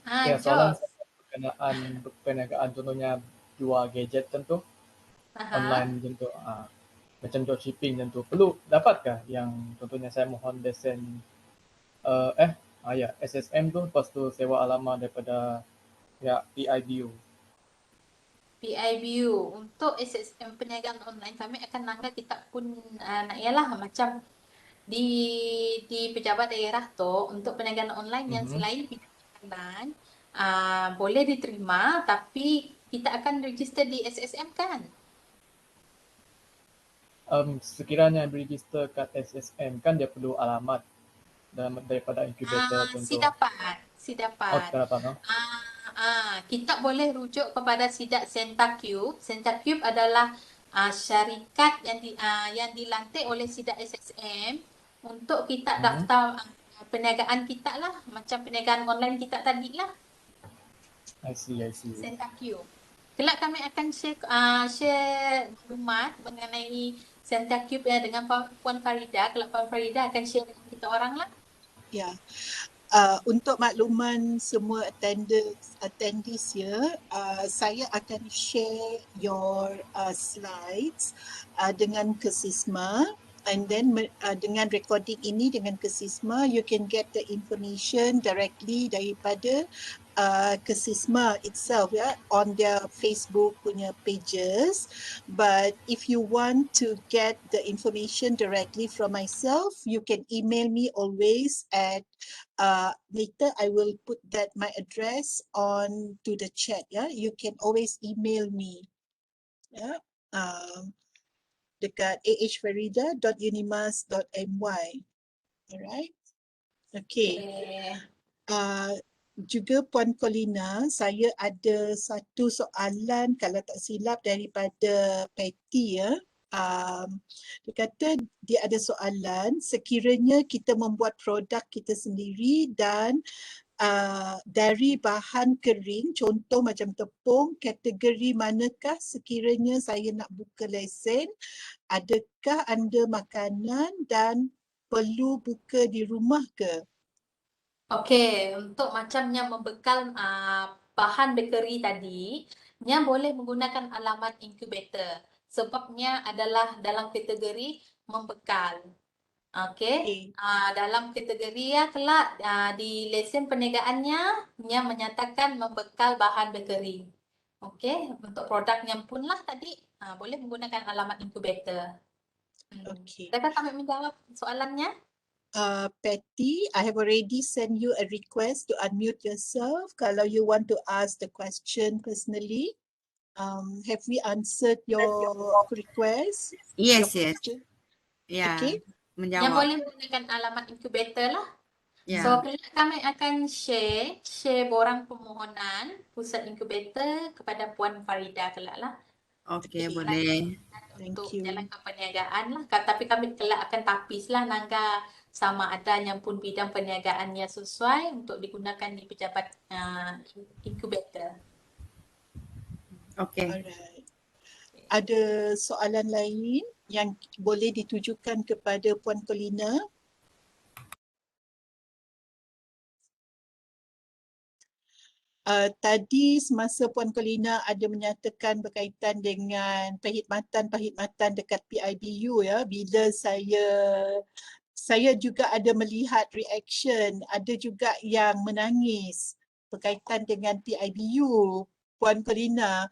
Hai, Soalan Jos. saya berkenaan perniagaan contohnya jual gadget tentu online macam tu. Macam dropshipping macam tu. Perlu dapatkah yang contohnya saya mohon lesen SSM tu, lepas tu sewa alamat daripada PIBU. PIBU untuk SSM perniagaan online kami akan langgar kita pun nak ialah macam di pejabat daerah tu untuk perniagaan online yang selain pinjaman boleh diterima tapi kita akan register di SSM kan? Sekiranya register kat SSM kan dia perlu alamat daripada inkubator contoh. Si dapat. Oh, kita dapat, no? Kita boleh rujuk kepada Sidak Centacube. Centacube adalah syarikat yang dilantik oleh Sidak SSM untuk kita daftar perniagaan kita lah, macam perniagaan online kita tadi lah. I see. Centacube. Kelak kami akan share maklumat mengenai Centacube dengan Puan Farida. Kelak Puan Farida akan share dengan kita orang lah. Ya. Untuk makluman semua attendees ya, saya akan share your slides dengan Kesisma, and then dengan recording ini dengan Kesisma, you can get the information directly daripada Kesisma itself ya, on their Facebook punya pages. But if you want to get the information directly from myself, you can email me always at later I will put that my address on to the chat. Yeah, you can always email me. Yeah, dekat ahfarida.unimas.my. Alright. Okay. Juga Puan Colina, saya ada satu soalan kalau tak silap daripada Patty ya. Dia kata dia ada soalan, sekiranya kita membuat produk kita sendiri dan dari bahan kering, contoh macam tepung, kategori manakah sekiranya saya nak buka lesen? Adakah anda makanan dan perlu buka di rumah ke? Okey, untuk macamnya membekal bahan bakery tadi, nya boleh menggunakan alamat inkubator. Sebabnya adalah dalam kategori membekal. Okey. Dalam kategori ya kelak di lesen perniagaannya nya menyatakan membekal bahan bakery. Okey, untuk produknya pun lah tadi boleh menggunakan alamat inkubator. Okey. Adakah kami menjawab soalannya? Patty, I have already sent you a request to unmute yourself kalau you want to ask the question personally. Have we answered your request? Yes. Yeah. Okay. Menjawab. Yang boleh menggunakan alamat inkubator lah. Yeah. So kami akan share borang permohonan pusat inkubator kepada Puan Farida kelak lah. Okey, boleh. Untuk jalankan perniagaan lah. Tapi kami kelak akan tapis lah nangga sama ada yang pun bidang perniagaannya sesuai untuk digunakan di pejabat inkubator. Okey. Alright. Ada soalan lain yang boleh ditujukan kepada Puan Colina? Tadi semasa Puan Colina ada menyatakan berkaitan dengan perkhidmatan dekat PIBU ya, bila saya juga ada melihat reaction, ada juga yang menangis berkaitan dengan PIBU, Puan Colina.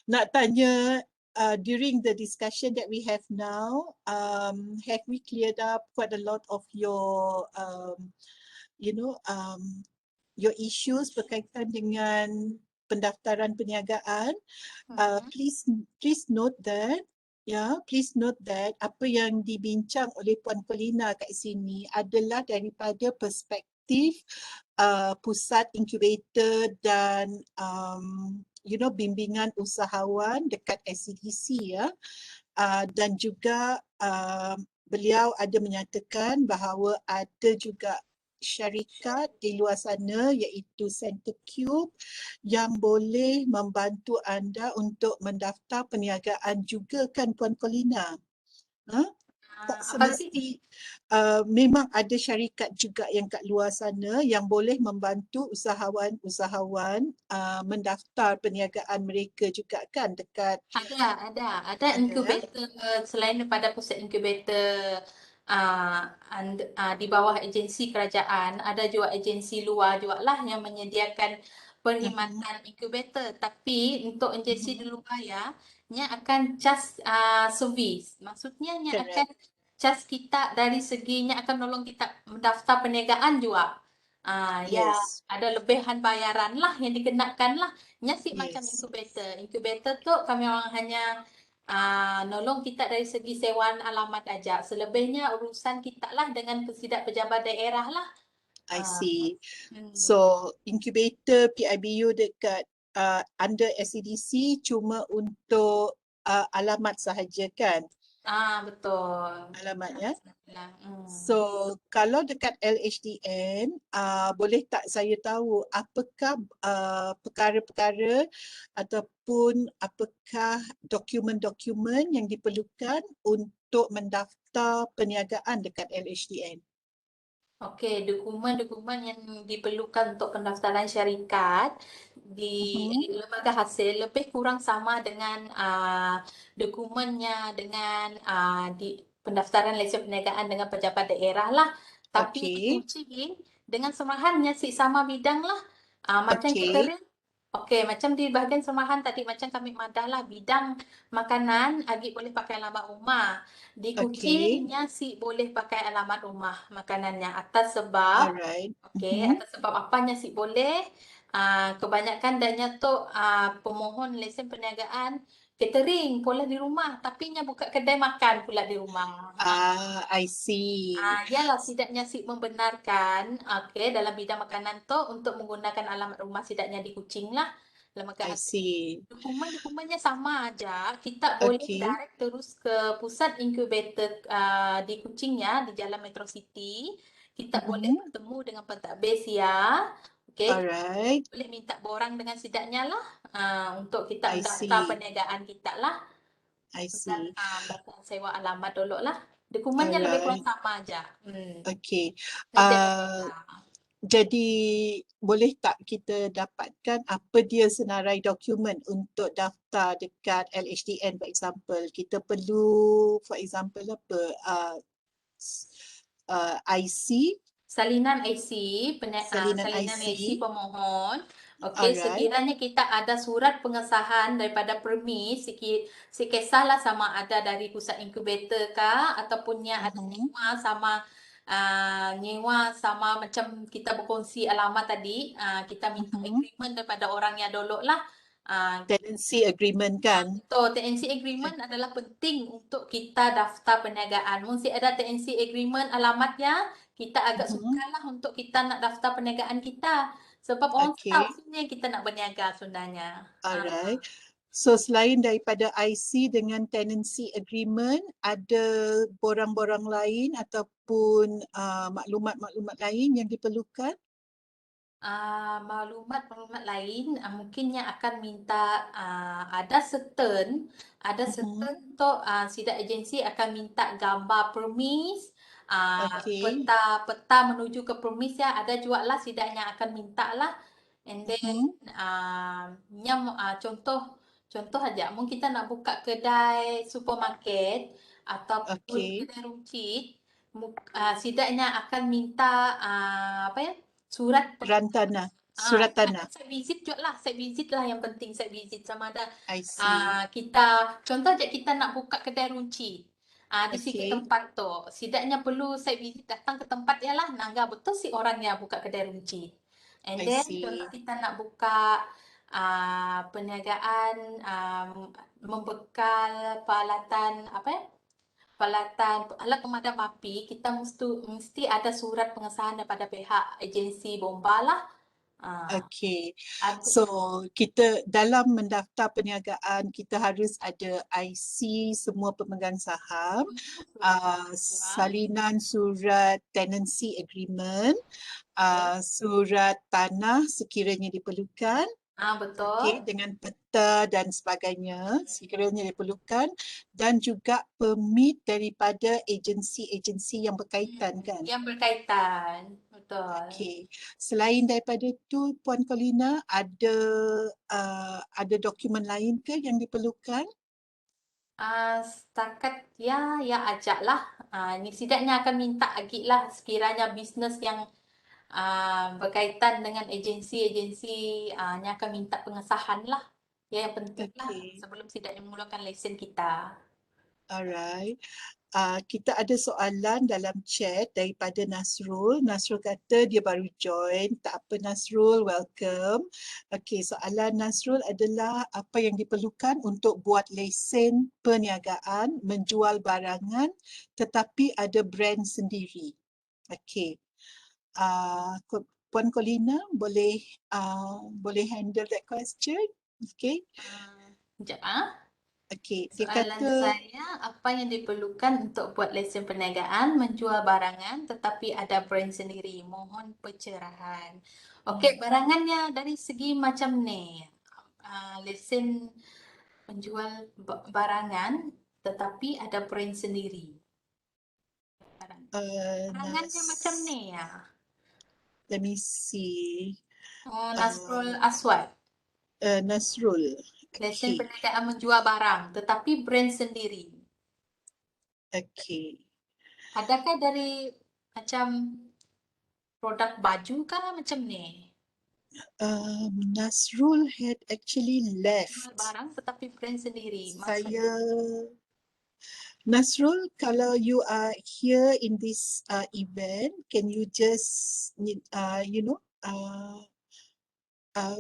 Nak tanya, during the discussion that we have now, have we cleared up quite a lot of your your issues berkaitan dengan pendaftaran perniagaan, please note that please note that apa yang dibincang oleh Puan Polina kat sini adalah daripada perspektif pusat inkubator dan bimbingan usahawan dekat SCDC ya. Dan juga beliau ada menyatakan bahawa ada juga syarikat di luar sana iaitu Centercube yang boleh membantu anda untuk mendaftar perniagaan juga kan Puan Polina? Tak semesti memang ada syarikat juga yang kat luar sana yang boleh membantu usahawan-usahawan mendaftar perniagaan mereka juga kan dekat Ada inkubator selain daripada pusat inkubator di bawah agensi kerajaan, ada juga agensi luar juga lah yang menyediakan perkhidmatan inkubator. Tapi untuk agensi di luar nya akan charge servis. Maksudnya nya akan charge kita dari seginya akan nolong kita mendaftar perniagaan juga. Ada lebihan bayaran lah yang dikenakan lah. Macam inkubator. Inkubator tu kami orang hanya nolong kita dari segi sewaan alamat aja. Selebihnya urusan kita lah dengan pejabat daerah lah. I see. So inkubator PIBU dekat under SCDC cuma untuk alamat sahaja kan? Betul. Alamatnya. So kalau dekat LHDN, boleh tak saya tahu apakah perkara-perkara ataupun apakah dokumen-dokumen yang diperlukan untuk mendaftar perniagaan dekat LHDN? Okey, dokumen-dokumen yang diperlukan untuk pendaftaran syarikat di lembaga hasil lebih kurang sama dengan dokumennya dengan di pendaftaran lesen perniagaan dengan pejabat daerah lah. Tapi dikunci dengan semahannya sama bidang lah. Macam catering. Okey, macam di bahagian semahan tadi macam kami madah lah bidang makanan, Agik boleh pakai alamat rumah. Di kucingnya boleh pakai alamat rumah makanannya atas sebab atas sebab apanya boleh kebanyakan danya tu pemohon lesen perniagaan catering pula di rumah tapi nya buka kedai makan pula di rumah. I see. Yalah sidaknya membenarkan dalam bidang makanan tu untuk menggunakan alamat rumah sidaknya di Kuching lah. I see. Dokumen-dokumennya sama aja. Kita boleh direct terus ke pusat inkubator di Kuching di Jalan Metro City. Kita boleh bertemu dengan pentadbir Alright. boleh minta borang dengan sidaknya lah untuk kita mendaftar perniagaan kita lah. I see. Daftar sewa alamat dulu lah. Dokumennya lebih kurang sama aja. Okey. Jadi boleh tak kita dapatkan apa dia senarai dokumen untuk daftar dekat LHDN for example? Kita perlu for example apa? IC, salinan IC, Salinan IC IC. pemohon. Okey, sekiranya kita ada surat pengesahan daripada permis, kisahlah sama ada dari pusat inkubator kah ataupun ada nyewa sama macam kita berkongsi alamat tadi, kita minta agreement daripada orang yang dulu lah. Tenancy agreement kan? Betul, tenancy agreement adalah penting untuk kita daftar perniagaan. Mesti ada tenancy agreement alamatnya, kita agak sukarlah untuk kita nak daftar perniagaan kita. Sebab orang tahu sebenarnya kita nak berniaga sebenarnya. Alright. So selain daripada IC dengan tenancy agreement, ada borang-borang lain ataupun maklumat-maklumat lain yang diperlukan? Maklumat lain mungkinnya akan minta ada certain untuk sidak agensi akan minta gambar permis, peta menuju ke permis ada juga lah sidaknya akan minta lah. And then contoh aja mungkin kita nak buka kedai supermarket ataupun kedai runcit, sidaknya akan minta surat rantanah, surat tanah. Site visit juga lah, site visit lah yang penting, site visit sama ada kita, contoh je kita nak buka kedai runcit di sikit tempat tu, sidaknya perlu site visit datang ke tempat lah, nangga betul si orang yang buka kedai runcit. And I then see. contoh kita nak buka perniagaan membekal peralatan peralatan alat pemadam api, kita mesti ada surat pengesahan daripada pihak agensi bomba lah. Okay. Ada, So kita dalam mendaftar perniagaan kita harus ada IC semua pemegang saham, salinan surat tenancy agreement, surat tanah sekiranya diperlukan. betul. Okay, dengan peta dan sebagainya sekiranya diperlukan, dan juga permit daripada agensi-agensi yang berkaitan kan. Yang berkaitan, betul. Okay. Selain daripada tu, Puan Colina, ada dokumen lain ke yang diperlukan? Setakat ya ajaklah. Ni setidaknya akan minta lagi lah sekiranya bisnes yang berkaitan dengan agensi-agensi yang akan minta pengesahan lah. Ya, yang penting lah Okay. sebelum setidaknya memulakan lesen kita. Alright. Kita ada soalan dalam chat daripada Nasrul. Nasrul kata dia baru join. Tak apa Nasrul, welcome. Okey, soalan Nasrul adalah apa yang diperlukan untuk buat lesen perniagaan menjual barangan tetapi ada brand sendiri. Okey. Puan Colina boleh handle that question? Okey. Sekejap Okey, dia Soalan kata saya, apa yang diperlukan untuk buat lesen perniagaan menjual barangan tetapi ada brand sendiri? Mohon pencerahan. Okey, barangannya dari segi macam ni. Lesen menjual barangan tetapi ada brand sendiri. Barangannya macam ni ya. Let me see. Nasrul Aswad. Nasrul. Lesen Okay. perniagaan menjual barang tetapi brand sendiri. Okay. Adakah dari macam produk baju kah macam ni? Nasrul had actually Jual left. barang tetapi brand sendiri. Nasrul, kalau you are here in this event, can you just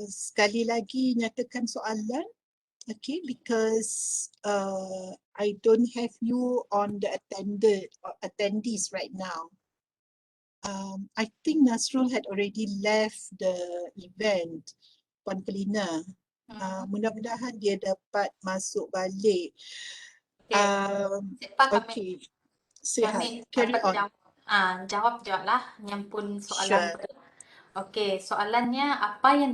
sekali lagi nyatakan soalan? Okay, because I don't have you on the attendees right now. I think Nasrul had already left the event, Puan Colina. Mudah-mudahan dia dapat masuk balik. Okay, sihat. Carry on. Jawab-jawablah yang pun soalan. Sure. Okey, soalannya apa yang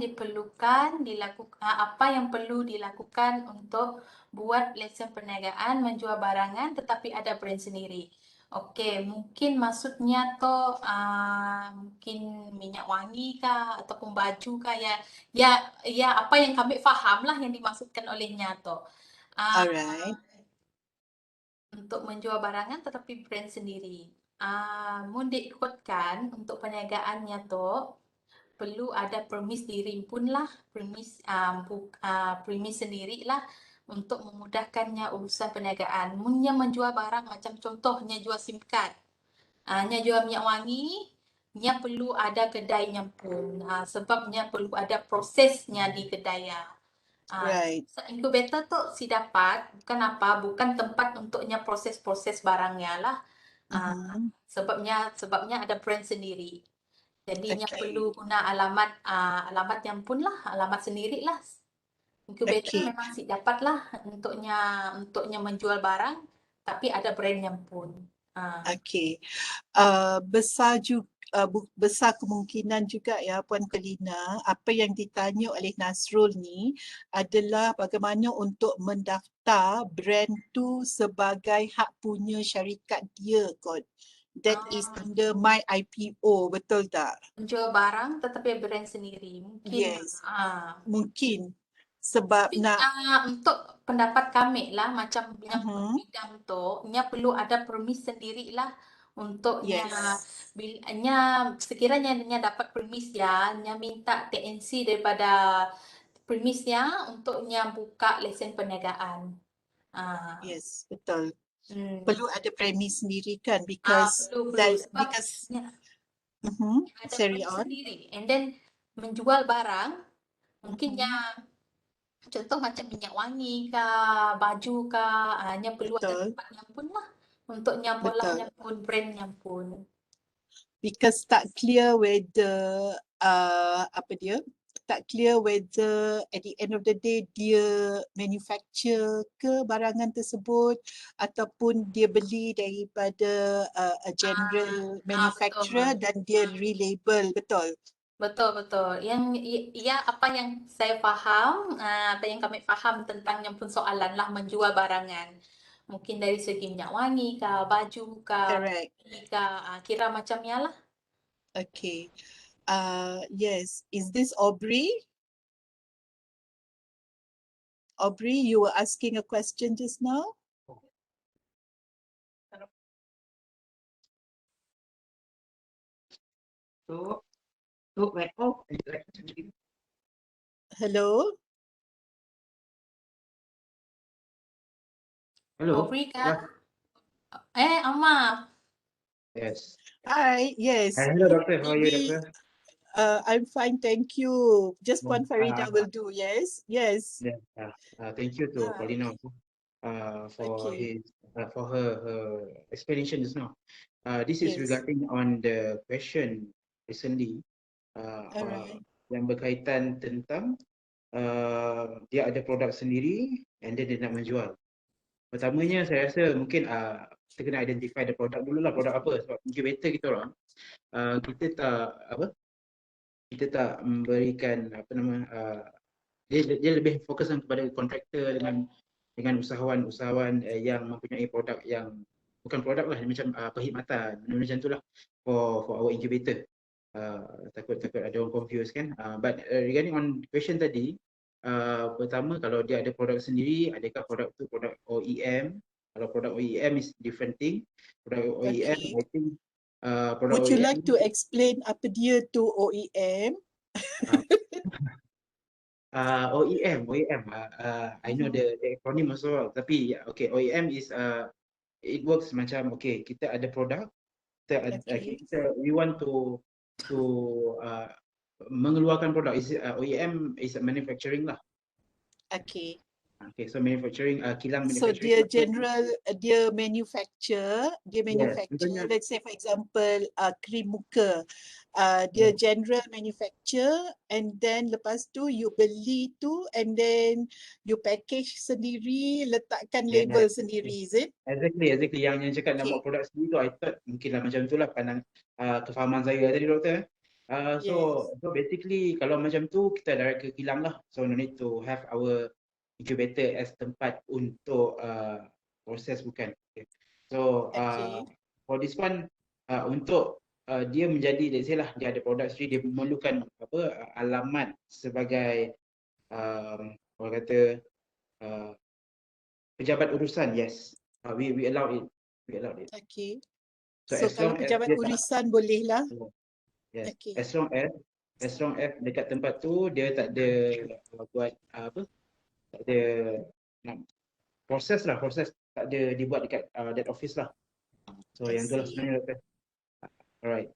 apa yang perlu dilakukan untuk buat lesen perniagaan menjual barangan tetapi ada brand sendiri. Okey, mungkin maksudnya tu mungkin minyak wangi kah ataupun baju kah ya apa yang kami fahamlah yang dimaksudkan olehnya tu. Alright. Untuk menjual barangan tetapi brand sendiri. Mun diikutkan untuk perniagaannya tu perlu ada permis dirimpun lah, permis sendiri lah untuk memudahkannya urusan perniagaan. Munnya menjual barang macam contohnya jual SIM card, nya jual minyak wangi, nya perlu ada kedainya pun, sebabnya perlu ada prosesnya di kedai. Right. Incubator tu si dapat, bukan tempat untuknya proses-proses barangnya lah. Sebabnya ada brand sendiri. Jadinya perlu guna alamat yang pun lah, alamat sendiri lah. Incubator memang si dapat lah untuknya menjual barang, tapi ada brand yang pun. Okay. Besar kemungkinan juga ya Puan Colina, apa yang ditanya oleh Nasrul ni adalah bagaimana untuk mendaftar brand tu sebagai hak punya syarikat dia kot. That is under my IPO, betul tak? Menjual barang tetapi brand sendiri. Mungkin. Yes. Mungkin. Sebab untuk pendapat kami lah macam yang bidang tu, nya perlu ada permis sendiri lah untuk sekiranya nya dapat permis nya minta TNC daripada permisnya untuk nya buka lesen perniagaan. Yes, betul. Perlu ada premis sendiri kan, because perlu carry on. sendiri. And then menjual barang, mungkin yang contoh macam minyak wangi kah, baju kah, hanya perlu ada Betul. tempatnya pun lah. Untuknya polanya pun, brandnya pun. Because tak clear whether tak clear whether at the end of the day dia manufacture ke barangan tersebut ataupun dia beli daripada a general manufacturer Betul. dan dia relabel, betul. Betul. Apa yang saya faham, apa yang kami faham tentang yang pun soalan lah menjual barangan. Mungkin dari segi minyak wangi kah, baju kah, Correct. kira macamnya lah. Okay. Yes. Is this Aubrey? Aubrey, you were asking a question just now? Hello? Hello. Aubrey kah? Amma. Yes. Hi, yes. Hello, Doctor. How are you, Maybe, Doctor? I'm fine, thank you. Just Puan Farida will do, yes? Yes. Thank you to Paulina for Okay. for her explanation just now. This is Yes. regarding on the question recently Alright. yang berkaitan tentang dia ada produk sendiri and then dia nak menjual. Pertamanya saya rasa mungkin kita kena identify the product dulu lah, produk apa, sebab incubator kita orang kita tak memberikan dia lebih fokuskan kepada kontraktor dengan usahawan yang mempunyai produk yang bukan produk lah, macam perkhidmatan, macam tu lah for our incubator. Takut ada orang confuse kan. But regarding on question tadi, pertama kalau dia ada produk sendiri, adakah produk tu produk OEM? Kalau produk OEM is different thing. Produk OEM, Okay. I think produk Would you OEM, like to explain apa dia tu OEM? OEM, I know the acronym also, tapi okay, OEM is it works macam okay, kita ada produk, we want to mengeluarkan produk. OEM is manufacturing lah. Okay. Okay, so manufacturing, kilang So manufacturing. dia manufacture, contohnya. let's say for example krim muka. Dia general manufacture and then lepas tu you beli tu and then you package sendiri, letakkan label sendiri, is it? Exactly. Yang cakap nak buat produk sendiri tu, I thought mungkinlah macam tu lah pandang kefahaman saya tadi, Doktor. So basically kalau macam tu kita direct ke kilang lah. So no need to have our incubator as tempat untuk proses, bukan. Okay. So for this one untuk dia menjadi, let's say lah, dia ada produk sendiri, dia memerlukan alamat sebagai orang kata pejabat urusan. Yes, we allow it. Okay. So kalau pejabat urusan boleh lah. Yes. Okay. As long as dekat tempat tu dia tak ada buat tak ada proses tak ada dibuat dekat that office lah. So yang tu lah sebenarnya. Alright.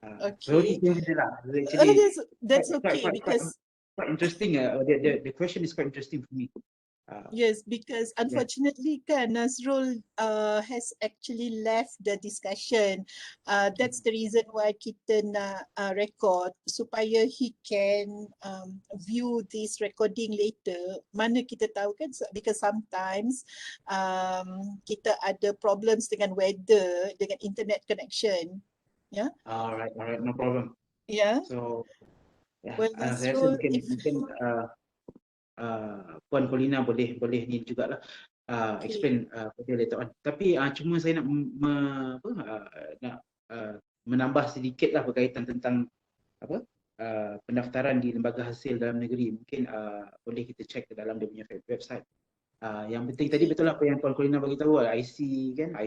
Okay. Actually, that's okay because quite interesting. The question is quite interesting for me. Yes, because unfortunately kan Nazrul has actually left the discussion. That's the reason why kita nak record supaya he can view this recording later. Mana kita tahu kan, because sometimes kita ada problems dengan weather, dengan internet connection. Yeah. Alright, no problem. Yeah. So well, saya rasa mungkin Puan Paulina boleh ni jugalah explain dia later on. Tapi cuma saya nak menambah sedikit lah berkaitan tentang pendaftaran di lembaga hasil dalam negeri. Mungkin boleh kita check ke dalam dia punya website. Yang penting tadi betul apa yang Puan Paulina bagi tahu, IC kan,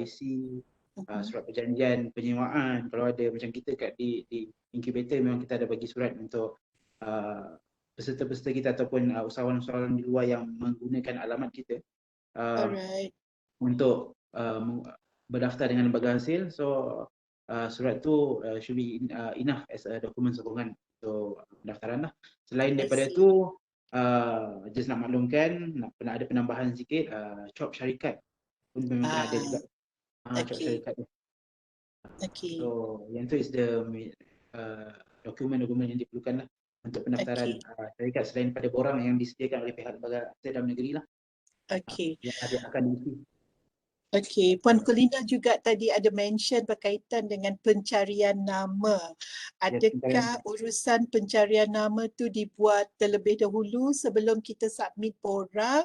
surat perjanjian penyewaan. Kalau ada macam kita kat di incubator, memang kita ada bagi surat untuk peserta-peserta kita ataupun usahawan-usahawan di luar yang menggunakan alamat kita untuk berdaftar dengan lembaga hasil. So surat tu should be enough as a dokumen sokongan untuk pendaftaran lah. Selain I daripada see. itu, just nak maklumkan, nak ada penambahan sikit, COP syarikat pun memang kena ada juga. COP Okay. syarikat tu. Okay. So yang tu is the dokumen-dokumen yang diperlukan lah untuk pendaftaran syarikat selain pada borang yang disediakan oleh pihak lembaga dalam negeri lah. Okay. Yang akan diisi. Okay, Puan Kulina juga tadi ada mention berkaitan dengan pencarian nama. Adakah urusan pencarian nama tu dibuat terlebih dahulu sebelum kita submit borang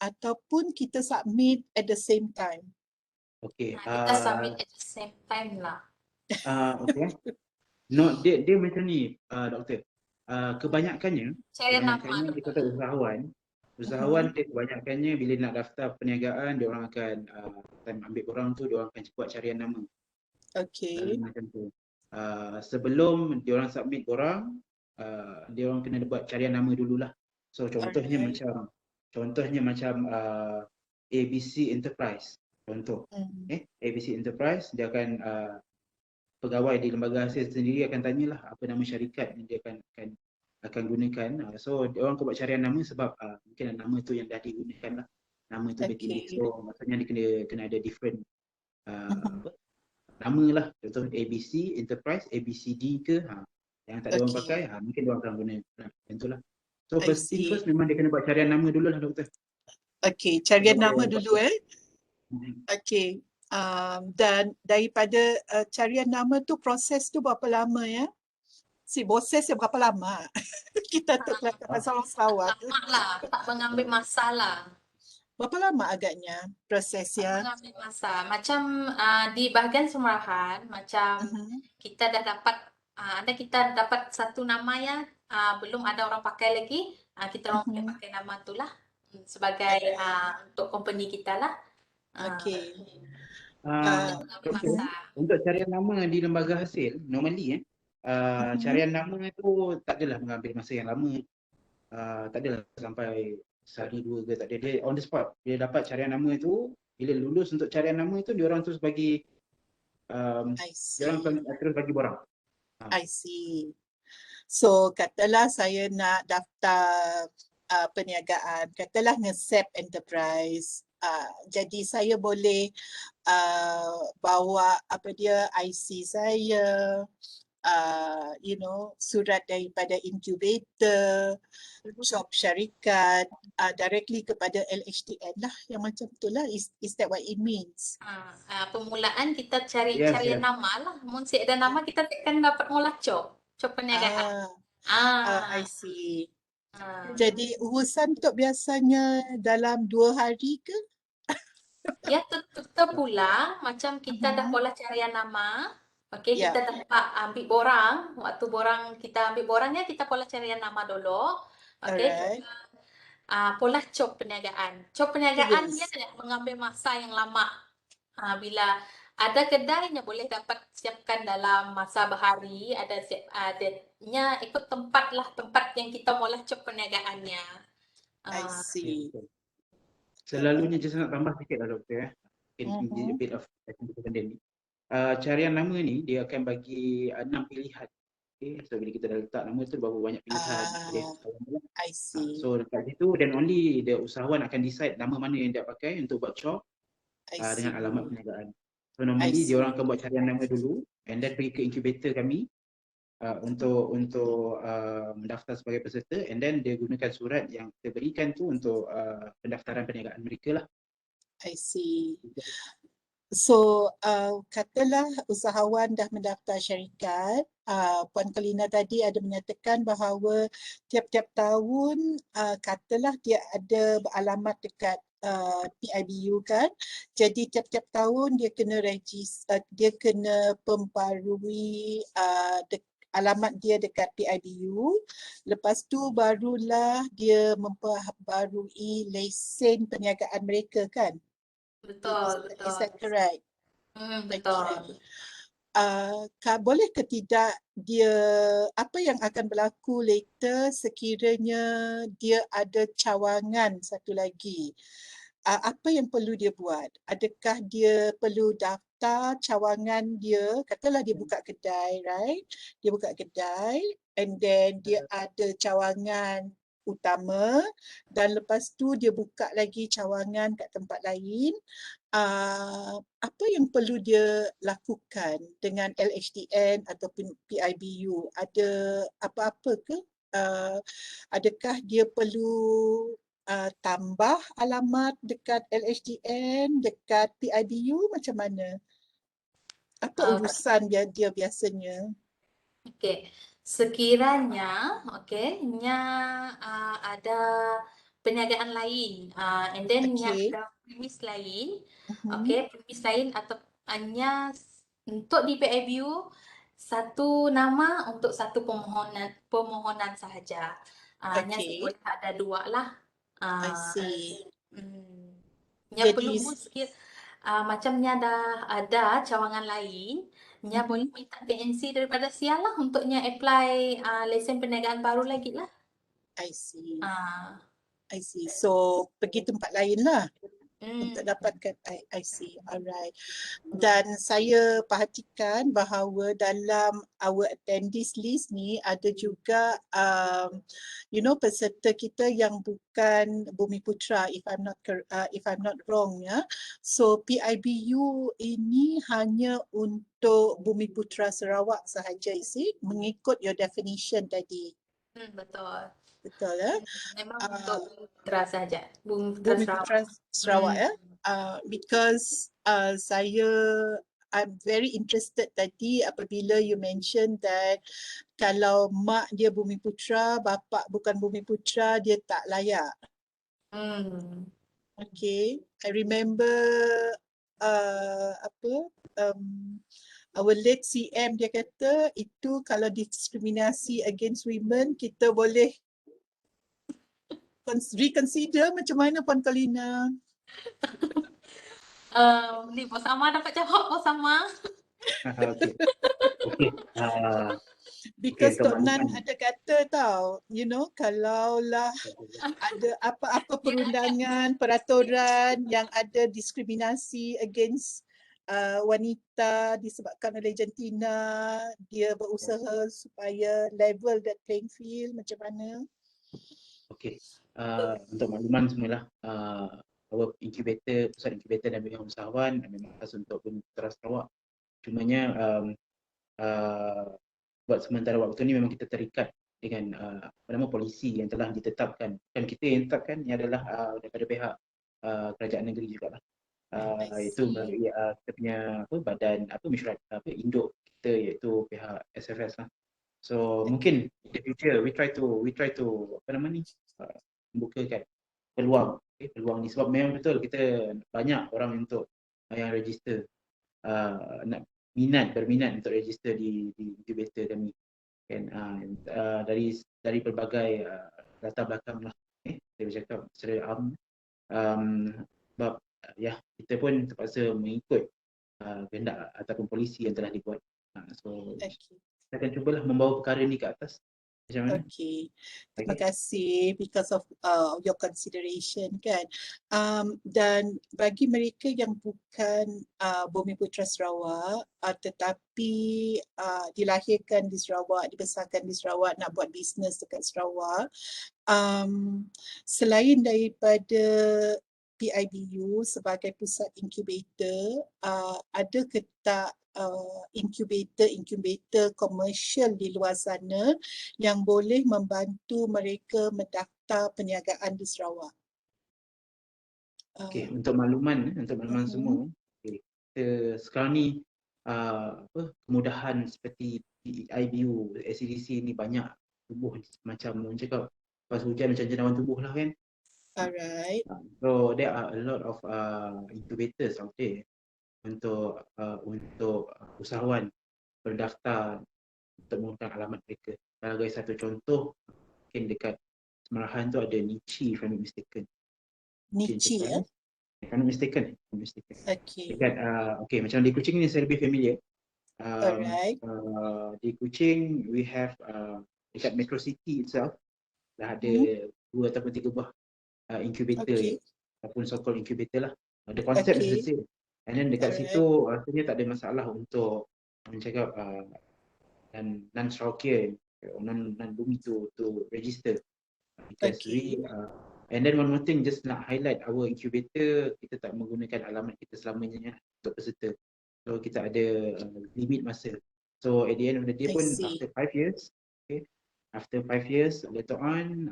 ataupun kita submit at the same time? Okay. Kita submit at the same time lah. Okay. No, dia macam ni, doktor. Kebanyakannya di kota usahawan dia kebanyakannya bila nak daftar perniagaan, dia orang akan time ambil borang tu, dia orang akan buat carian nama. Okay. Macam tu. Sebelum dia orang submit borang, dia orang kena buat carian nama dululah. So contohnya macam ABC Enterprise. Contoh. ABC Enterprise, dia akan pegawai di lembaga hasil sendiri akan tanyalah apa nama syarikat yang dia akan gunakan. So dia orang buat carian nama sebab mungkin nama tu yang dah digunakan lah. Nama tu bertindih. So maksudnya dia kena ada different nama lah. Contoh ABC Enterprise, ABCD ke, yang tak ada orang pakai, mungkin dia orang akan guna macam tu lah. So first thing first memang dia kena buat carian nama dulu lah, doktor. Okay, carian nama dulu Okay. Dan daripada carian nama tu, proses tu berapa lama ya? Proses berapa lama? Kita tu kelakar pasal Sarawak. Lama lah, tak mengambil masa lah. Berapa lama agaknya prosesnya? Tak mengambil masa. Macam di bahagian Semarahan, macam kita dah dapat, kita dapat satu nama yang belum ada orang pakai lagi, kita orang boleh pakai nama tu lah sebagai untuk company kita lah. Okay. Untuk carian nama di lembaga hasil, normally carian nama itu tak adalah mengambil masa yang lama. Tak adalah sampai sehari dua ke, tak ada. Dia on the spot. Dia dapat carian nama itu, bila lulus untuk carian nama itu, dia orang terus bagi dia orang terus bagi borang. I see. So katalah saya nak daftar perniagaan, katalah nge-SEP Enterprise. Jadi saya boleh bawa IC saya, surat daripada incubator, shop syarikat, directly kepada LHDN lah, yang macam tu lah. Is that what it means? Permulaan kita cari nama lah. Mesti ada nama kita akan dapat mula shop perniagaan. I see. Jadi urusan tu biasanya dalam 2 hari ke? Ya, terpulang macam kita dah pola carian nama. Okey, kita dapat ambil borang. Waktu kita ambil borangnya, kita pola carian nama dulu. Okey. Pola cop perniagaan. Cop perniagaan dia mengambil masa yang lama. Bila ada kedainya boleh dapat siapkan dalam masa berhari, adanya ikut tempat yang kita mula cop perniagaannya. I see. Selalunya just nak tambah sikit lah, doktor. A bit of benda ni. Carian nama ni dia akan bagi 6 pilihan. Okay. So bila kita dah letak nama tu, berapa banyak pilihan. I see. So dekat situ then only the usahawan akan decide nama mana yang dia pakai untuk buat shop dengan alamat perniagaan. So normally dia orang akan buat carian nama dulu and then pergi ke incubator kami untuk mendaftar sebagai peserta, and then dia gunakan surat yang kita berikan tu untuk pendaftaran perniagaan mereka lah. I see. So katalah usahawan dah mendaftar syarikat, Puan Kulina tadi ada menyatakan bahawa tiap-tiap tahun katalah dia ada beralamat dekat PIBU kan, jadi tiap-tiap tahun dia kena dia kena pembarui alamat dia dekat PIBU. Lepas tu barulah dia memperbarui lesen perniagaan mereka kan? Betul. Is that correct? Betul. Boleh ke tidak dia, apa yang akan berlaku later sekiranya dia ada cawangan satu lagi? Apa yang perlu dia buat? Adakah dia perlu daftar cawangan dia, katalah dia buka kedai, right? Dia buka kedai and then dia ada cawangan utama dan lepas tu dia buka lagi cawangan kat tempat lain. Apa yang perlu dia lakukan dengan LHDN ataupun PIBU? Ada apa-apa ke? Adakah dia perlu tambah alamat dekat LHDN, dekat PIBU, macam mana? Apa urusan dia biasanya? Okey, sekiranya nya ada perniagaan lain, and then nya Okey. ada premis lain, okey, premis lain atau nya untuk di PIBU satu nama untuk satu permohonan sahaja. Nya Okey, boleh ada dua lah. I see. Nya perlu Jadi, pun sikit macam nya dah ada cawangan lain, nya boleh minta PNC daripada Sia lah untuk nya apply lesen perniagaan baru lagi lah. I see. Ah, I see. So, pergi tempat lain lah untuk hmm. dapatkan. I see. Alright. Dan saya perhatikan bahawa dalam our attendees list ni ada juga peserta kita yang bukan Bumiputra, if I'm not wrong, ya. So PIBU ini hanya untuk Bumiputra Sarawak sahaja, mengikut your definition tadi. Betul. Betul, ya? Memang untuk Bumiputra saja. Bumiputra Sarawak, ya. Because I'm very interested tadi apabila you mention that kalau mak dia Bumiputra, bapa bukan Bumiputra, dia tak layak. Okay, I remember our late CM dia kata itu kalau diskriminasi against women, kita boleh reconsider. Macam mana Puan Colina? Ni Bos Amar dapat jawab, Bos Amar. Okay. Because Okay, Tok Nan ada kata tau, kalaulah ada apa-apa perundangan, peraturan yang ada diskriminasi against wanita disebabkan oleh jantina, dia berusaha supaya level that playing field. Macam mana? Okay, untuk makluman semualah, our incubator, pusat incubator dan bimbingan usahawan memang khas untuk Bumiputra Sarawak. Cumanya buat sementara waktu ni memang kita terikat dengan polisi yang telah ditetapkan. Dan kita yang tetapkan ni adalah daripada pihak kerajaan negeri jugalah. Itu melalui kita punya badan mesyuarat induk kita, iaitu pihak SFS lah. So mungkin in the future we try to membukakan peluang peluang ni, sebab memang betul kita banyak orang untuk yang register nak berminat untuk register di incubator kami kan, dari pelbagai latar belakang lah, saya bercakap secara am, sebab kita pun terpaksa mengikut kehendak ataupun polisi yang telah dibuat. So kita akan cubalah membawa perkara ni ke atas. Macam mana? Okay, terima kasih because of your consideration, kan. Dan bagi mereka yang bukan Bumiputra Sarawak tetapi dilahirkan di Sarawak, dibesarkan di Sarawak, nak buat bisnes dekat Sarawak, selain daripada PIBU sebagai pusat incubator, ada ke tak incubator komersial di luar sana yang boleh membantu mereka mendaftar perniagaan di Sarawak? Okey, untuk makluman semua, kita sekarang ni kemudahan seperti IBU, SCDC ni banyak tubuh, macam orang cakap pas hujan macam jenawan tubuh lah, kan. Alright. So there are a lot of incubators out there untuk usahawan berdaftar untuk menggunakan alamat mereka. Sebagai satu contoh, mungkin dekat Semarahan tu ada Nichi, if I'm not mistaken. Nichi, ya? If I'm not mistaken. Okay. Dekat, macam di Kuching ni saya lebih familiar. Alright. Di Kuching, we have dekat Metro City itself, dah ada 2 ataupun 3 buah incubator, ataupun so-called incubator lah. The concept is the same. And then dekat Alright. situ rasanya tak ada masalah untuk mencakap non-stroker or non-bumi to register. Because Okay. and then one more thing, just nak highlight our incubator, kita tak menggunakan alamat kita selamanya untuk peserta. So kita ada limit masa. So at the end of the day I pun see. after 5 years, okay, after 5 years later on,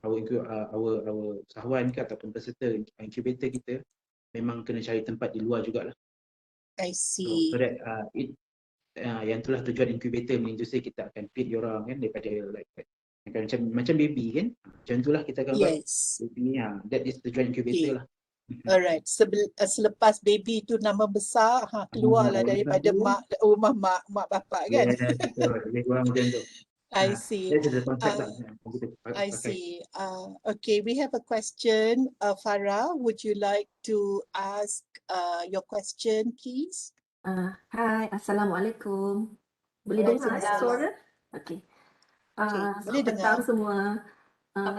our usahawan ke ataupun peserta incubator kita memang kena cari tempat di luar jugalah. I So see. that yang itulah tujuan incubator, means kita akan feed diorang kan daripada like macam baby kan. Macam itulah kita akan buat Yes. baby. That is tujuan incubator Okay. lah. Alright. Selepas baby tu nama besar, keluarlah daripada rumah mak bapak kan? Yeah, betul. Lebih kurang macam tu. I see. That's the concept lah. I see. Okay, we have a question. Farah, would you like to ask your question, please? Hai, Assalamualaikum. Boleh dengar Waalaikumsalam. suara? Okey. Okay, boleh Selamat petang dengar. semua.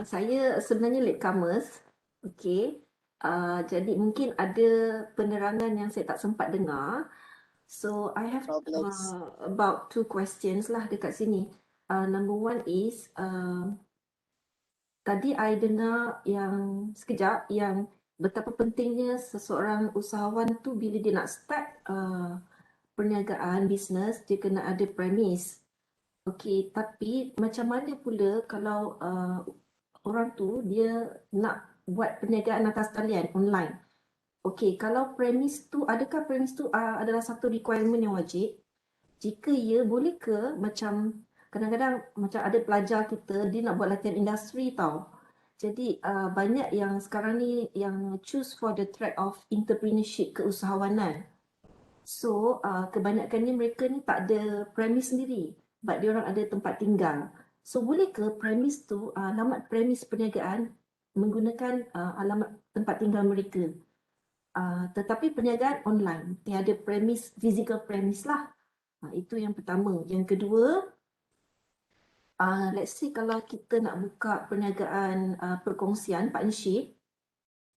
Saya sebenarnya latecomers. Okey. Jadi mungkin ada penerangan yang saya tak sempat dengar. So I have Problems. about 2 questions lah dekat sini. Number one is tadi I dengar yang sekejap yang betapa pentingnya seseorang usahawan tu bila dia nak start perniagaan bisnes, dia kena ada premis. Okey, tapi macam mana pula kalau orang tu dia nak buat perniagaan atas talian online? Okey, kalau premis tu, adakah premis tu adalah satu requirement yang wajib? Jika ya, boleh ke macam kadang-kadang macam ada pelajar kita, dia nak buat latihan industri tau. Jadi banyak yang sekarang ni yang choose for the track of entrepreneurship, keusahawanan. So kebanyakannya mereka ni tak ada premis sendiri, but dia orang ada tempat tinggal. So boleh ke premis tu, alamat premis perniagaan menggunakan alamat tempat tinggal mereka? Tetapi perniagaan online, tiada premis, physical premis lah. Itu yang pertama. Yang kedua, let's say kalau kita nak buka perniagaan perkongsian, partnership,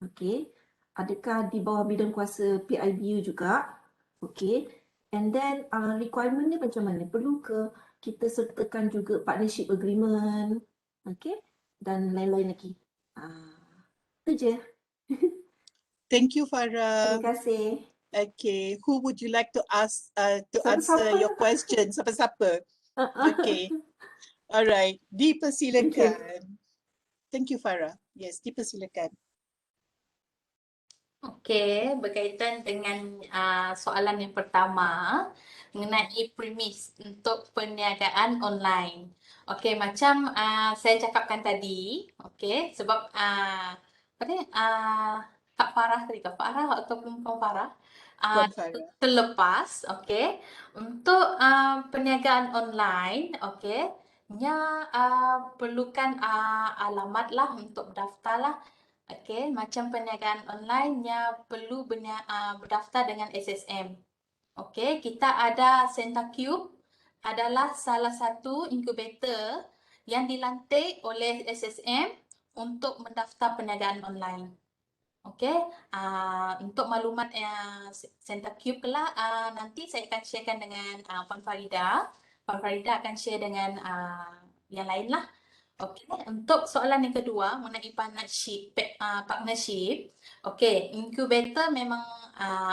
okay, adakah di bawah bidang kuasa PIBU juga? Okay, and then requirement ni macam mana? Perlu ke kita sertakan juga partnership agreement? Okay, dan lain-lain lagi. Itu je. Thank you, Terima Farah. kasih. Okay, who would you like to ask to Siapa-siapa? answer your question? Siapa-siapa? Okay. Alright, dipersilakan. Thank you, Farah. Yes, dipersilakan. Okey, berkaitan dengan soalan yang pertama mengenai premis untuk perniagaan online. Okey, macam saya cakapkan tadi, okey, sebab apa ni? Kak Farah tadi, Kak Farah ataupun Puan Farah Puan Farah. terlepas, okey, untuk perniagaan online, okey, perlukan alamat lah untuk berdaftar lah. Okey, macam perniagaan online yang perlu berdaftar dengan SSM. Okey, kita ada Centacube adalah salah satu inkubator yang dilantik oleh SSM untuk mendaftar perniagaan online. Okey, untuk maklumat Centacube pula nanti saya akan sharekan dengan Puan Farida. Puan Farida akan share dengan yang lain lah. Okey, untuk soalan yang kedua mengenai partnership. Okey, incubator memang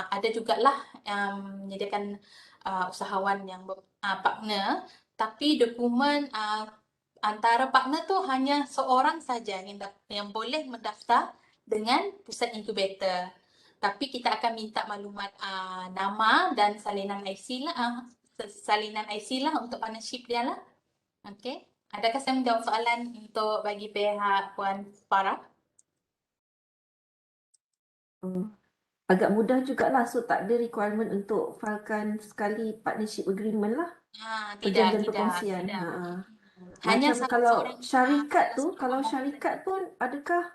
ada jugalah menyediakan usahawan yang partner, tapi dokumen antara partner tu hanya seorang saja yang boleh mendaftar dengan pusat incubator. Tapi kita akan minta maklumat nama dan salinan IC lah, untuk partnership dia lah. Okey. Adakah saya menjawab soalan untuk bagi pihak Puan Farah? Agak mudah jugalah, so tak ada requirement untuk filekan sekali partnership agreement lah. Perjanjian perkongsian. Hanya Macam kalau seorang syarikat tu, kalau syarikat pun adakah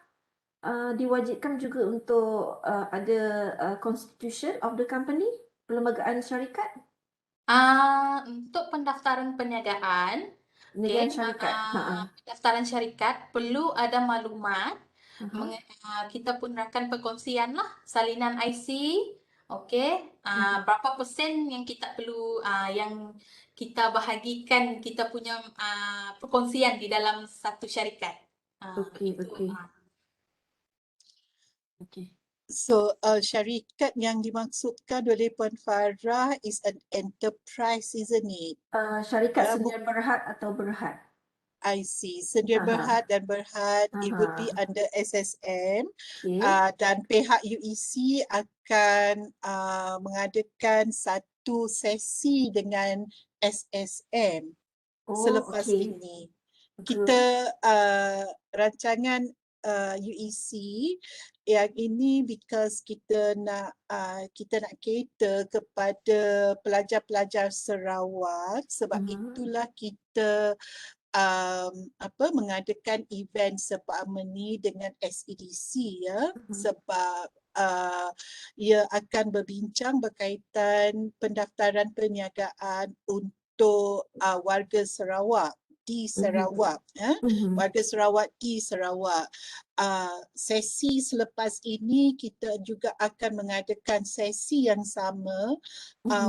diwajibkan juga untuk ada constitution of the company, perlembagaan syarikat? Untuk pendaftaran perniagaan, Negara syarikat. pendaftaran syarikat perlu ada maklumat Kita pun rakan perkongsian lah salinan IC. Okey, berapa persen yang kita perlu yang kita bahagikan kita punya perkongsian di dalam satu syarikat. Okey, okey. Okey. So, syarikat yang dimaksudkan oleh Puan Farah is an enterprise, isn't it? Syarikat Sdn Berhad atau Berhad? I see. Sdn Berhad dan Berhad, it would be under SSM. Dan pihak UEC akan mengadakan satu sesi dengan SSM selepas ini. Kita rancangan UEC yang ini because kita nak cater kepada pelajar-pelajar Sarawak, sebab itulah kita mengadakan event seumpama ni dengan SEDC ya, sebab ia akan berbincang berkaitan pendaftaran perniagaan untuk warga Sarawak di Sarawak, warga Sarawak di Sarawak. Sesi selepas ini kita juga akan mengadakan sesi yang sama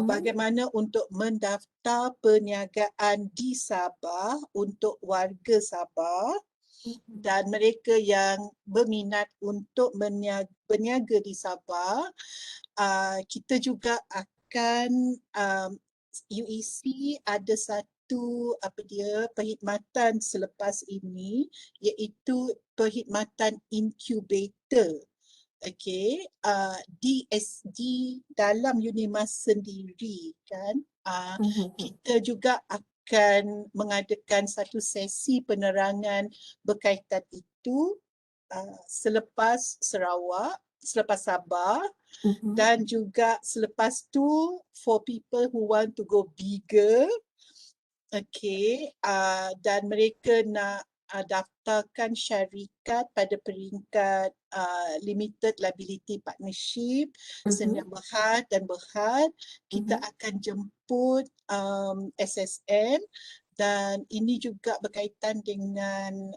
bagaimana untuk mendaftar perniagaan di Sabah untuk warga Sabah, dan mereka yang berminat untuk berniaga di Sabah, kita juga akan UEC ada satu perkhidmatan selepas ini, iaitu perkhidmatan incubator. Okey, di dalam UNIMAS sendiri kan, kita juga akan mengadakan satu sesi penerangan berkaitan itu selepas Sarawak, selepas Sabah, dan juga selepas tu for people who want to go bigger. Okey, dan mereka nak daftarkan syarikat pada peringkat Limited Liability Partnership, Sdn Berhad dan Berhad. Kita akan jemput SSM, dan ini juga berkaitan dengan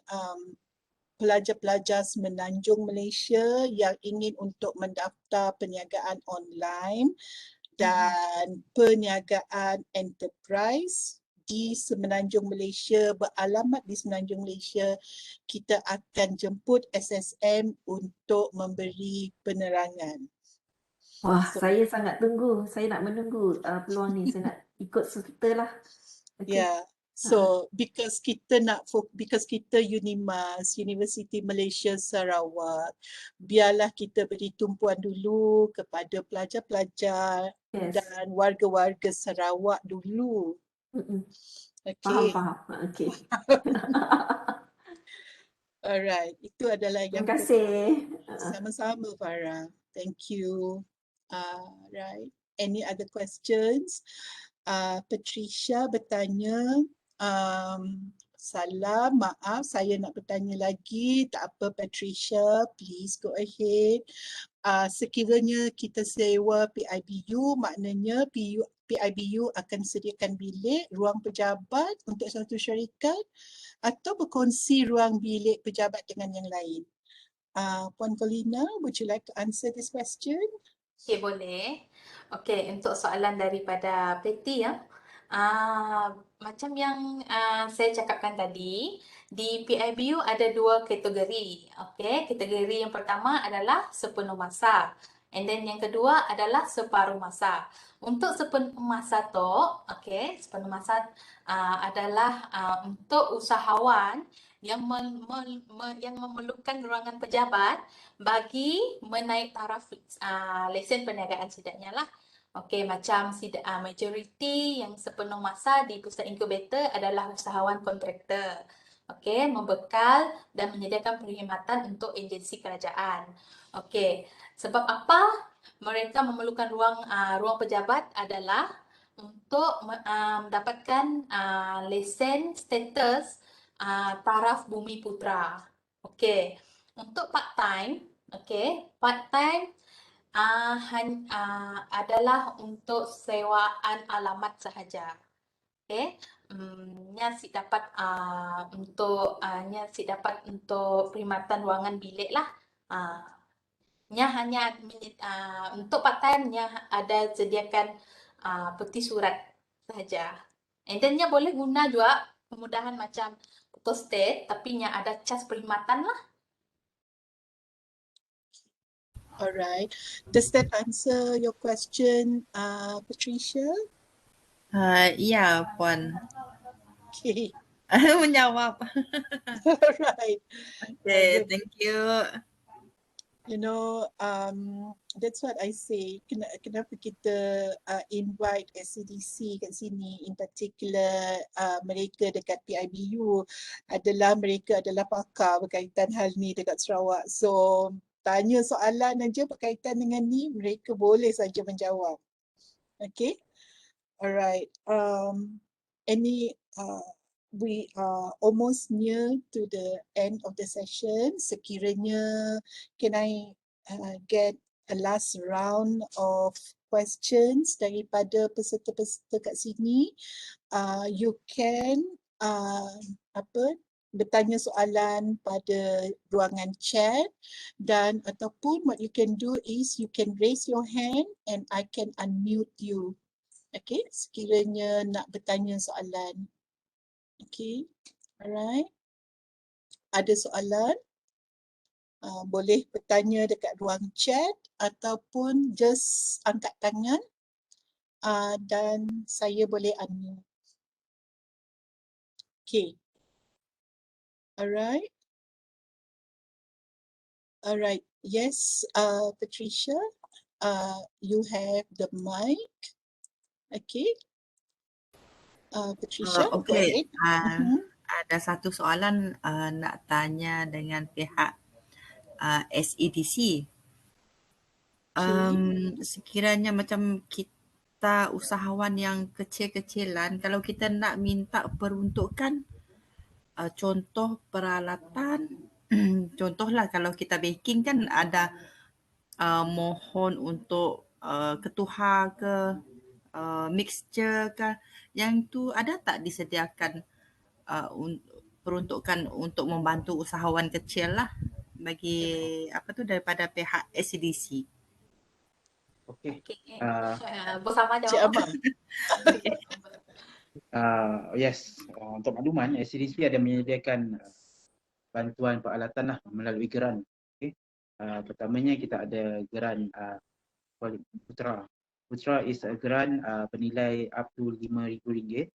pelajar-pelajar Semenanjung Malaysia yang ingin untuk mendaftar perniagaan online dan perniagaan enterprise di Semenanjung Malaysia, beralamat di Semenanjung Malaysia. Kita akan jemput SSM untuk memberi penerangan. Wah, saya sangat tunggu. Saya nak menunggu peluang ni. Saya nak ikut serta lah. Okay. Yeah. So because kita UNIMAS, Universiti Malaysia Sarawak, biarlah kita beri tumpuan dulu kepada pelajar-pelajar dan warga-warga Sarawak dulu. Okay. Faham. Okay. Alright, itu adalah yang terima kasih. Sama-sama Farah. Thank you. Right. Any other questions? Patricia bertanya, salam, maaf saya nak bertanya lagi. Tak apa Patricia, please go ahead. Sekiranya kita sewa PIBU, maknanya PIBU akan sediakan bilik ruang pejabat untuk satu syarikat atau berkongsi ruang bilik pejabat dengan yang lain. Puan Colina, would you like to answer this question? Okay, boleh. Okay, untuk soalan daripada Betty ya. Macam yang saya cakapkan tadi, di PIBU ada dua kategori. Okay, kategori yang pertama adalah sepenuh masa. And then yang kedua adalah separuh masa. Untuk sepenuh masa tu, okay, sepenuh masa adalah untuk usahawan yang memerlukan ruangan pejabat bagi menaik taraf lesen perniagaan setidaknya lah. Okey, macam majoriti yang sepenuh masa di pusat inkubator adalah usahawan kontraktor. Okey, membekal dan menyediakan perkhidmatan untuk agensi kerajaan. Okey, sebab apa mereka memerlukan ruang pejabat adalah untuk mendapatkan lesen status taraf Bumi Putra. Okey, untuk part time, okey, part time adalah untuk sewaan alamat sahaja. Okey, nya si dapat untuk nya si dapat untuk perkhidmatan ruangan bilik lah. Nya hanya untuk part time nya ada sediakan peti surat sahaja. And then nya boleh guna juga kemudahan macam photostat, tapi nya ada cas perkhidmatan lah. Alright. Does that answer your question, Patricia? Ya, Puan. Okay. Menjawab. Alright. Okay, thank you. You know, that's what I say. Kenapa kita invite SCDC kat sini, in particular mereka dekat PIBU adalah mereka adalah pakar berkaitan hal ni dekat Sarawak. So tanya soalan aja berkaitan dengan ni, mereka boleh saja menjawab. Okay, alright. We are almost near to the end of the session. Sekiranya, can I get a last round of questions daripada peserta-peserta kat sini? You can bertanya soalan pada ruangan chat, dan ataupun what you can do is you can raise your hand and I can unmute you. Okay, sekiranya nak bertanya soalan. Okay, alright. Ada soalan? Boleh bertanya dekat ruang chat ataupun just angkat tangan dan saya boleh unmute. Okay. Alright. Alright. Yes, Patricia, you have the mic. Okay. Patricia, go Okay. ahead. Ada satu soalan nak tanya dengan pihak SEDC. Sekiranya macam kita usahawan yang kecil-kecilan, kalau kita nak minta peruntukan contoh peralatan, contohlah kalau kita baking kan ada mohon untuk ketuhar ke mixture ke, yang tu ada tak disediakan peruntukan untuk membantu usahawan kecil lah bagi daripada pihak SCDC. Okey. Bersama Cik Amar. Yes, untuk makluman SCDC ada menyediakan bantuan peralatan lah melalui geran. Okay. Pertamanya kita ada geran Putra. Putra is a grant bernilai up to RM5,000,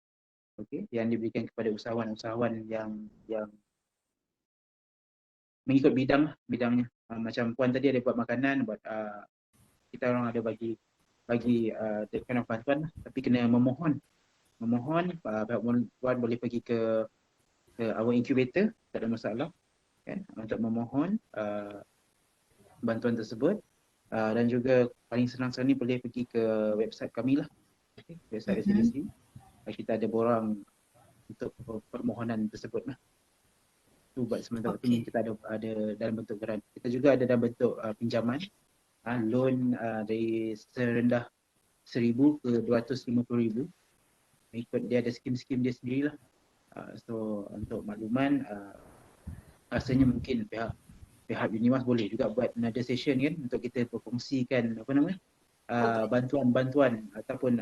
okay, yang diberikan kepada usahawan-usahawan yang mengikut bidangnya. Macam Puan tadi ada buat makanan, buat kita orang ada bagi that kind of bantuan lah. Tapi kena memohon pihak Puan boleh pergi ke our incubator, tak ada masalah kan, untuk memohon bantuan tersebut. Dan juga paling senang sekali boleh pergi ke website kami lah, okay, website SCDC. Kita ada borang untuk permohonan tersebut lah. Tu buat sementara tu kita ada dalam bentuk geran. Kita juga ada dalam bentuk pinjaman, loan dari serendah RM1,000 ke RM250,000. Ikut dia ada skim-skim dia sendirilah. So untuk makluman, rasanya mungkin pihak Unimas boleh juga buat another session kan, untuk kita berkongsikan bantuan-bantuan ataupun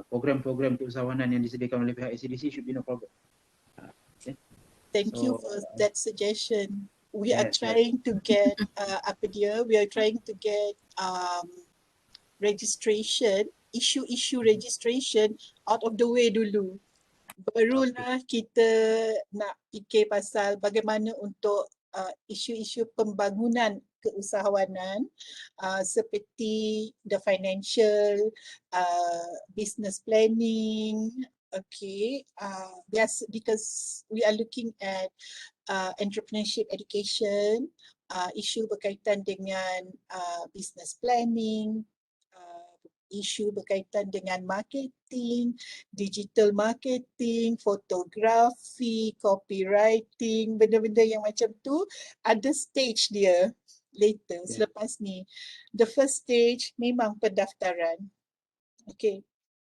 program-program keusahawanan yang disediakan oleh pihak SCDC. Should be no problem. Thank you for that suggestion. We are trying to get we are trying to get registration, issue registration out of the way dulu. Barulah kita nak fikir pasal bagaimana untuk isu-isu pembangunan keusahawanan seperti the financial, business planning, okay, because we are looking at entrepreneurship education, isu berkaitan dengan business planning, isu berkaitan dengan marketing, digital marketing, fotografi, copywriting, benda-benda yang macam tu ada stage dia later, selepas ni. The first stage memang pendaftaran. Okay.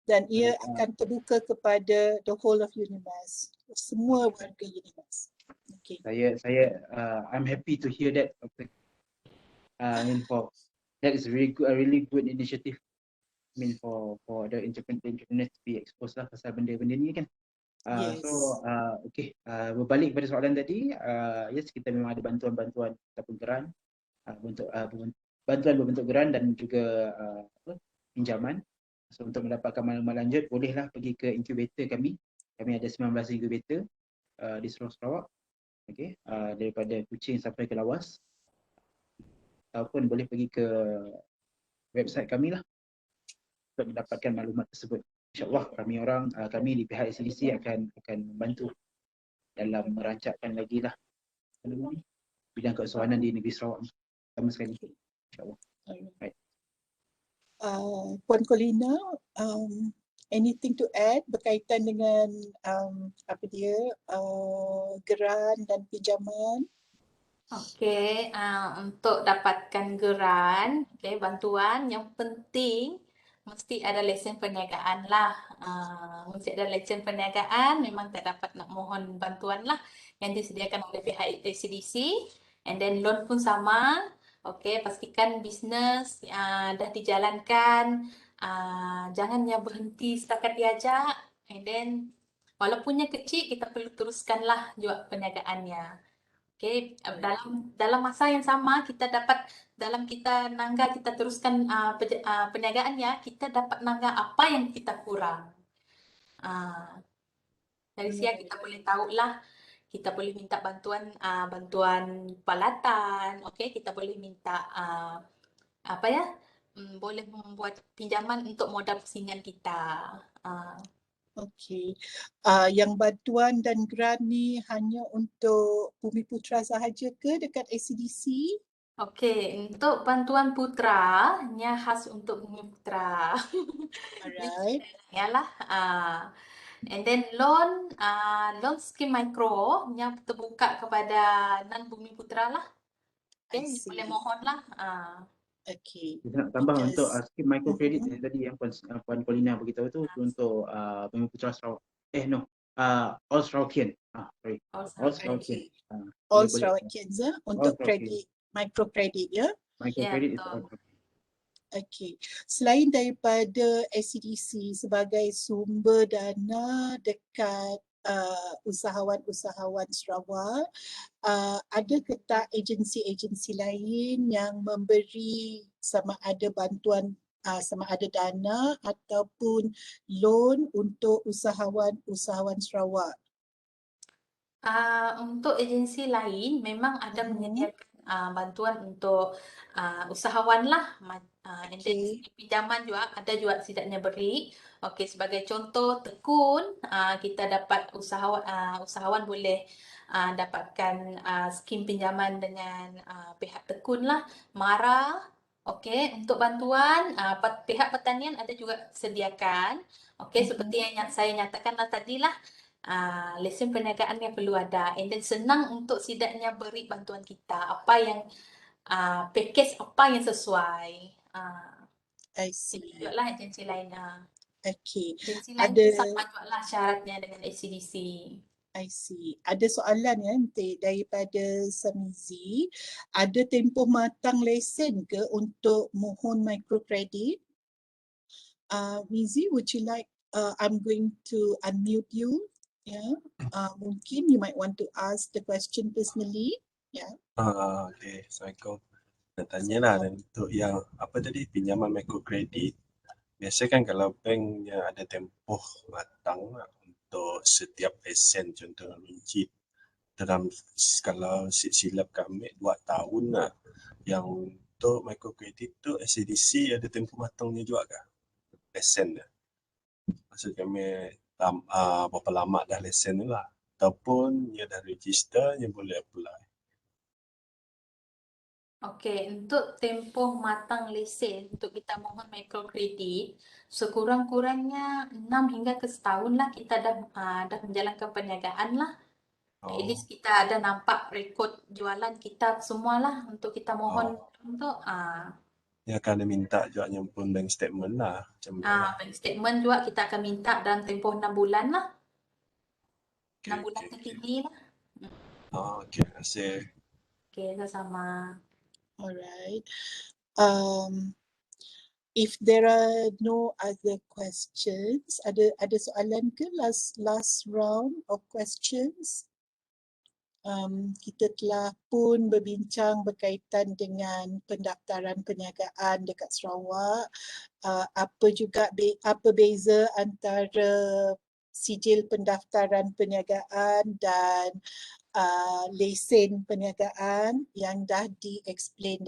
Dan ia akan terbuka kepada the whole of UNIMAS, semua warga UNIMAS. Okay. I'm happy to hear that. I mean, that is really good, a really good initiative. I mean, for the entrepreneurs to be exposed lah pasal benda-benda ni kan. Yes. Okay, berbalik pada soalan tadi, yes, kita memang ada bantuan-bantuan ataupun geran, bantuan berbentuk geran dan juga pinjaman. So untuk mendapatkan maklumat lanjut, bolehlah pergi ke incubator kami. Kami ada 19 incubator di seluruh Sarawak. Okay, daripada Kuching sampai ke Lawas. Ataupun boleh pergi ke website kami lah untuk mendapatkan maklumat tersebut. InsyaAllah kami di pihak SCDC akan membantu dalam merancangkan lagi lah bidang keusahawanan di negeri Sarawak sama sekali. InsyaAllah. Right. Puan Colina, anything to add berkaitan dengan geran dan pinjaman? Okey, untuk dapatkan geran, bantuan yang penting mesti ada lesen perniagaan lah. Mesti ada lesen perniagaan, memang tak dapat nak mohon bantuan lah yang disediakan oleh pihak SCDC. And then loan pun sama. Okey, pastikan bisnes dah dijalankan. Jangannya berhenti setakat diajak. And then walaupun yang kecil, kita perlu teruskanlah juga perniagaannya. Okay, dalam masa yang sama kita dapat dalam kita nangga kita teruskan perniagaannya, kita dapat nangga apa yang kita kurang. Dari situ kita boleh tahulah, kita boleh minta bantuan peralatan, okay, kita boleh minta boleh membuat pinjaman untuk modal pusingan kita. Okey, yang bantuan dan grant ni hanya untuk Bumiputra sahaja ke dekat SCDC? Okey, untuk bantuan putranya khas untuk Bumiputra. Alright. Yalah. And then loan scheme micro yang terbuka kepada non Bumiputra lah. Okay, boleh mohon lah. Okay. Kita nak tambah untuk skim microcredit tadi yang Puan Colina beritahu tu untuk Bumiputra Sarawak. All Sarawakian. Sorry. All Sarawakian. All Sarawakians untuk kredit, microcredit ya. Microcredit is all. Okey. Selain daripada SCDC sebagai sumber dana dekat usahawan-usahawan Sarawak, ada ke tak agensi-agensi lain yang memberi sama ada bantuan, sama ada dana ataupun loan untuk usahawan-usahawan Sarawak? Untuk agensi lain memang ada menyediakan bantuan untuk usahawan lah. And then pinjaman juga ada juga setidaknya beri. Okey, sebagai contoh Tekun, kita dapat usahawan boleh dapatkan skim pinjaman dengan pihak Tekun lah. Mara, okey, untuk bantuan pihak pertanian ada juga sediakan. Okey, seperti yang saya nyatakan tadi lah. Lesen perniagaan yang perlu ada, and then senang untuk setidaknya beri bantuan kita apa yang package apa yang sesuai. I see. Lah agensi lain. Okay. Agensi lain ada sama juga lah syaratnya dengan SCDC. I see. Ada soalan ya daripada Samizi. Ada tempoh matang lesen ke untuk mohon microcredit? Mizi, would you like? I'm going to unmute you. Yeah, mungkin you might want to ask the question personally. Yeah. Okay, Assalamualaikum. Nak tanyalah untuk yang apa tadi pinjaman microcredit. Biasa kan kalau banknya ada tempoh matang untuk setiap lesen, contoh runcit dalam kalau silap kami 2 tahun lah. Yang untuk microcredit tu SCDC ada tempoh matangnya juga kah? Lesen dia. Maksud kami berapa lama dah lesen ni lah, ataupun dia dah register, dia boleh apply. Okey, untuk tempoh matang lesen untuk kita mohon microcredit, sekurang-kurangnya 6 hingga ke setahun lah kita dah menjalankan perniagaan lah. At least kita ada nampak rekod jualan kita semualah untuk kita mohon untuk Dia akan minta juga pun bank statement lah. Macam mana? Bank statement juga kita akan minta dalam tempoh 6 bulan lah. 6 Okay, bulan okay, okay. terkini lah. Okay, terima kasih. Okay, sama-sama. Alright. If there are no other questions, ada soalan ke last round of questions? Kita telah pun berbincang berkaitan dengan pendaftaran perniagaan dekat Sarawak. Apa beza antara sijil pendaftaran perniagaan dan lesen perniagaan yang dah di-explain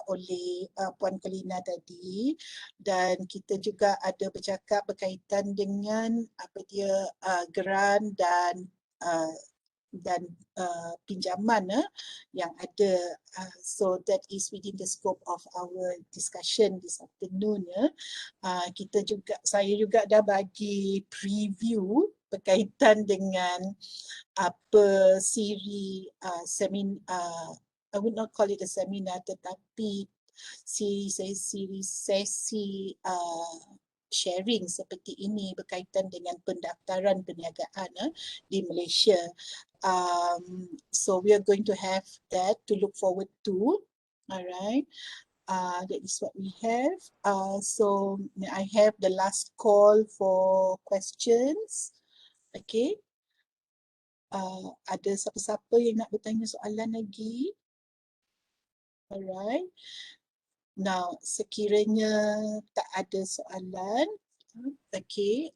oleh Puan Kalina tadi, dan kita juga ada bercakap berkaitan dengan geran dan pinjaman yang ada. So that is within the scope of our discussion this afternoon. Saya juga dah bagi preview berkaitan dengan apa siri I would not call it a seminar, tetapi sesi sharing seperti ini berkaitan dengan pendaftaran perniagaan di Malaysia. So we are going to have that to look forward to. Alright. That is what we have. So I have the last call for questions. Okay. Ada siapa-siapa yang nak bertanya soalan lagi? Alright. Now, sekiranya tak ada soalan, okay,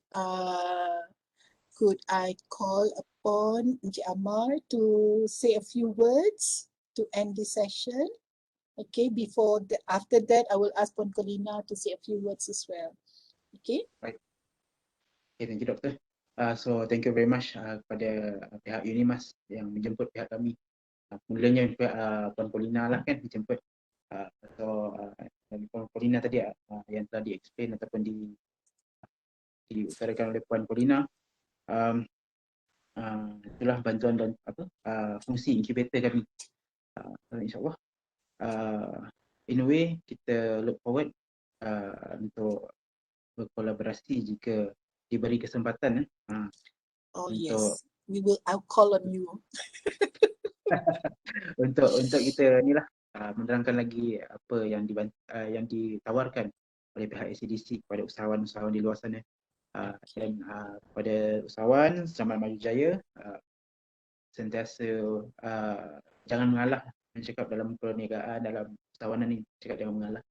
could I call upon Encik Amar to say a few words to end this session? Okay, after that, I will ask Puan Kalina to say a few words as well. Okay? Right. Okay, thank you, Doktor. So, thank you very much kepada pihak Unimas yang menjemput pihak kami. Mulanya pihak Puan Kalina lah kan dijemput. Puan Kalina tadi yang telah di-explain ataupun diutarakan oleh Puan Kalina, itulah bantuan dan fungsi incubator kami. InsyaAllah in a way kita look forward untuk berkolaborasi jika diberi kesempatan Oh untuk yes, I'll call on you. untuk kita inilah menerangkan lagi apa yang ditawarkan oleh pihak ACDC kepada usahawan-usahawan di luar sana, dan kepada usahawan Selamat Maju Jaya, sentiasa jangan mengalah mencakap dalam perniagaan, dalam usahawanan ni, cakap jangan mengalah,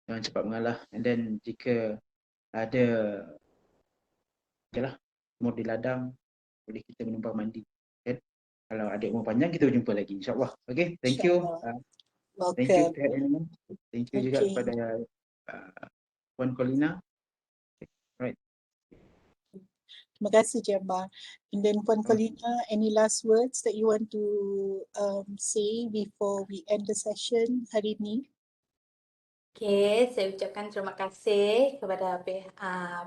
jangan cepat mengalah. And then jika ada umur di ladang, boleh kita menumpang mandi kan? Kalau ada umur panjang kita berjumpa lagi insyaAllah. Okay, thank you. Thank you pihak Animal. Thank you juga kepada Puan Kalina. Right. Terima kasih, Jabbar. And then Puan Kalina, any last words that you want to say before we end the session hari ini? Okay, saya ucapkan terima kasih kepada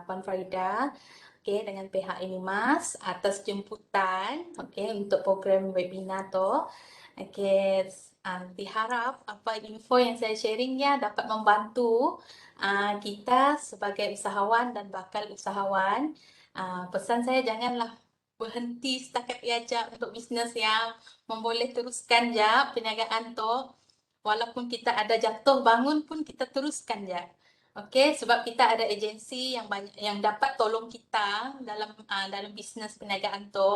Puan Farida, okay, dengan pihak Unimas atas jemputan, okay, untuk program webinar tu. Okay, diharap apa info yang saya sharingnya dapat membantu kita sebagai usahawan dan bakal usahawan. Pesan saya, janganlah berhenti setakat diajak untuk bisnes yang memboleh teruskan je perniagaan tu. Walaupun kita ada jatuh bangun pun kita teruskan je. Okey, sebab kita ada agensi yang banyak yang dapat tolong kita dalam bisnes perniagaan tu.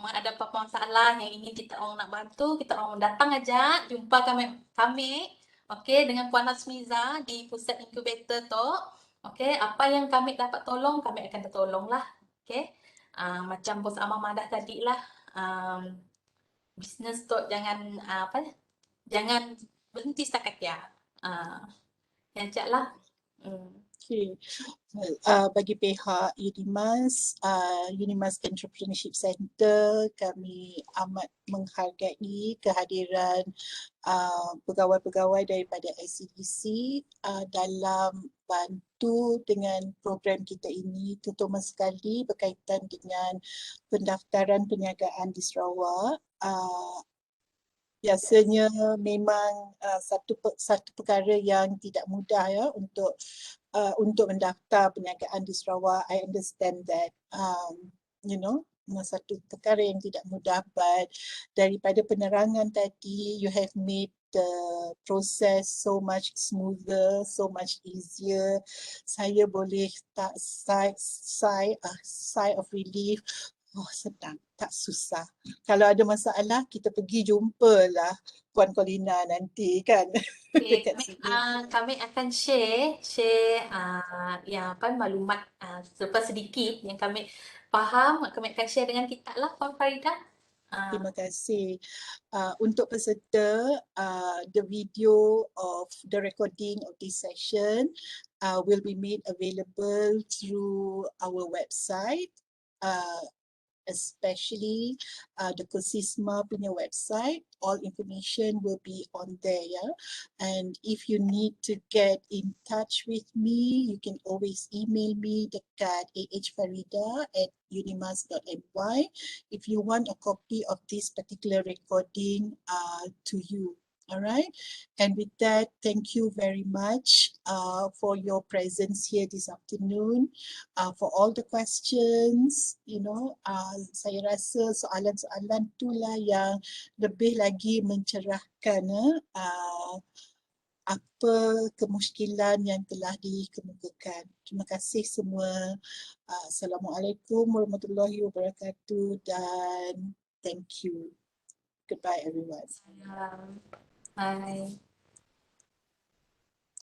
Ada apa-apa masalah yang ingin kita orang nak bantu, kita orang datang aja jumpa kami okey, dengan Puan Asmiza di pusat inkubator tu. Okey, apa yang kami dapat tolong, kami akan tertolonglah. Okey. Macam Bos Amar Madah tadi lah, bisnes tu jangan jangan berhenti setakat ya. Yang cak lah. Okay. Bagi pihak Unimas, Unimas Entrepreneurship Center, kami amat menghargai kehadiran pegawai-pegawai daripada ICDC dalam bantu dengan program kita ini, terutama sekali berkaitan dengan pendaftaran perniagaan di Sarawak. biasanya memang satu perkara yang tidak mudah ya untuk mendaftar perniagaan di Sarawak. I understand that satu perkara yang tidak mudah, but daripada penerangan tadi, you have made the process so much smoother, so much easier. Saya boleh tak sigh of relief. Oh, senang, tak susah. Kalau ada masalah, kita pergi jumpalah Puan Colina nanti kan. Okay, Dekat sini. kami akan share yang maklumat selepas sedikit yang kami faham, kami akan share dengan kita lah, Puan Farida. Terima kasih. Untuk peserta, the video of the recording of this session will be made available through our website, especially the COSISMA punya website. All information will be on there, yeah. And if you need to get in touch with me, you can always email me dekat ahfarida@unimas.my if you want a copy of this particular recording to you. All right, and with that, thank you very much for your presence here this afternoon, for all the questions. Saya rasa soalan-soalan itulah yang lebih lagi mencerahkan apa kemusykilan yang telah dikemukakan. Terima kasih semua. Assalamualaikum warahmatullahi wabarakatuh dan thank you. Goodbye everyone. Bye.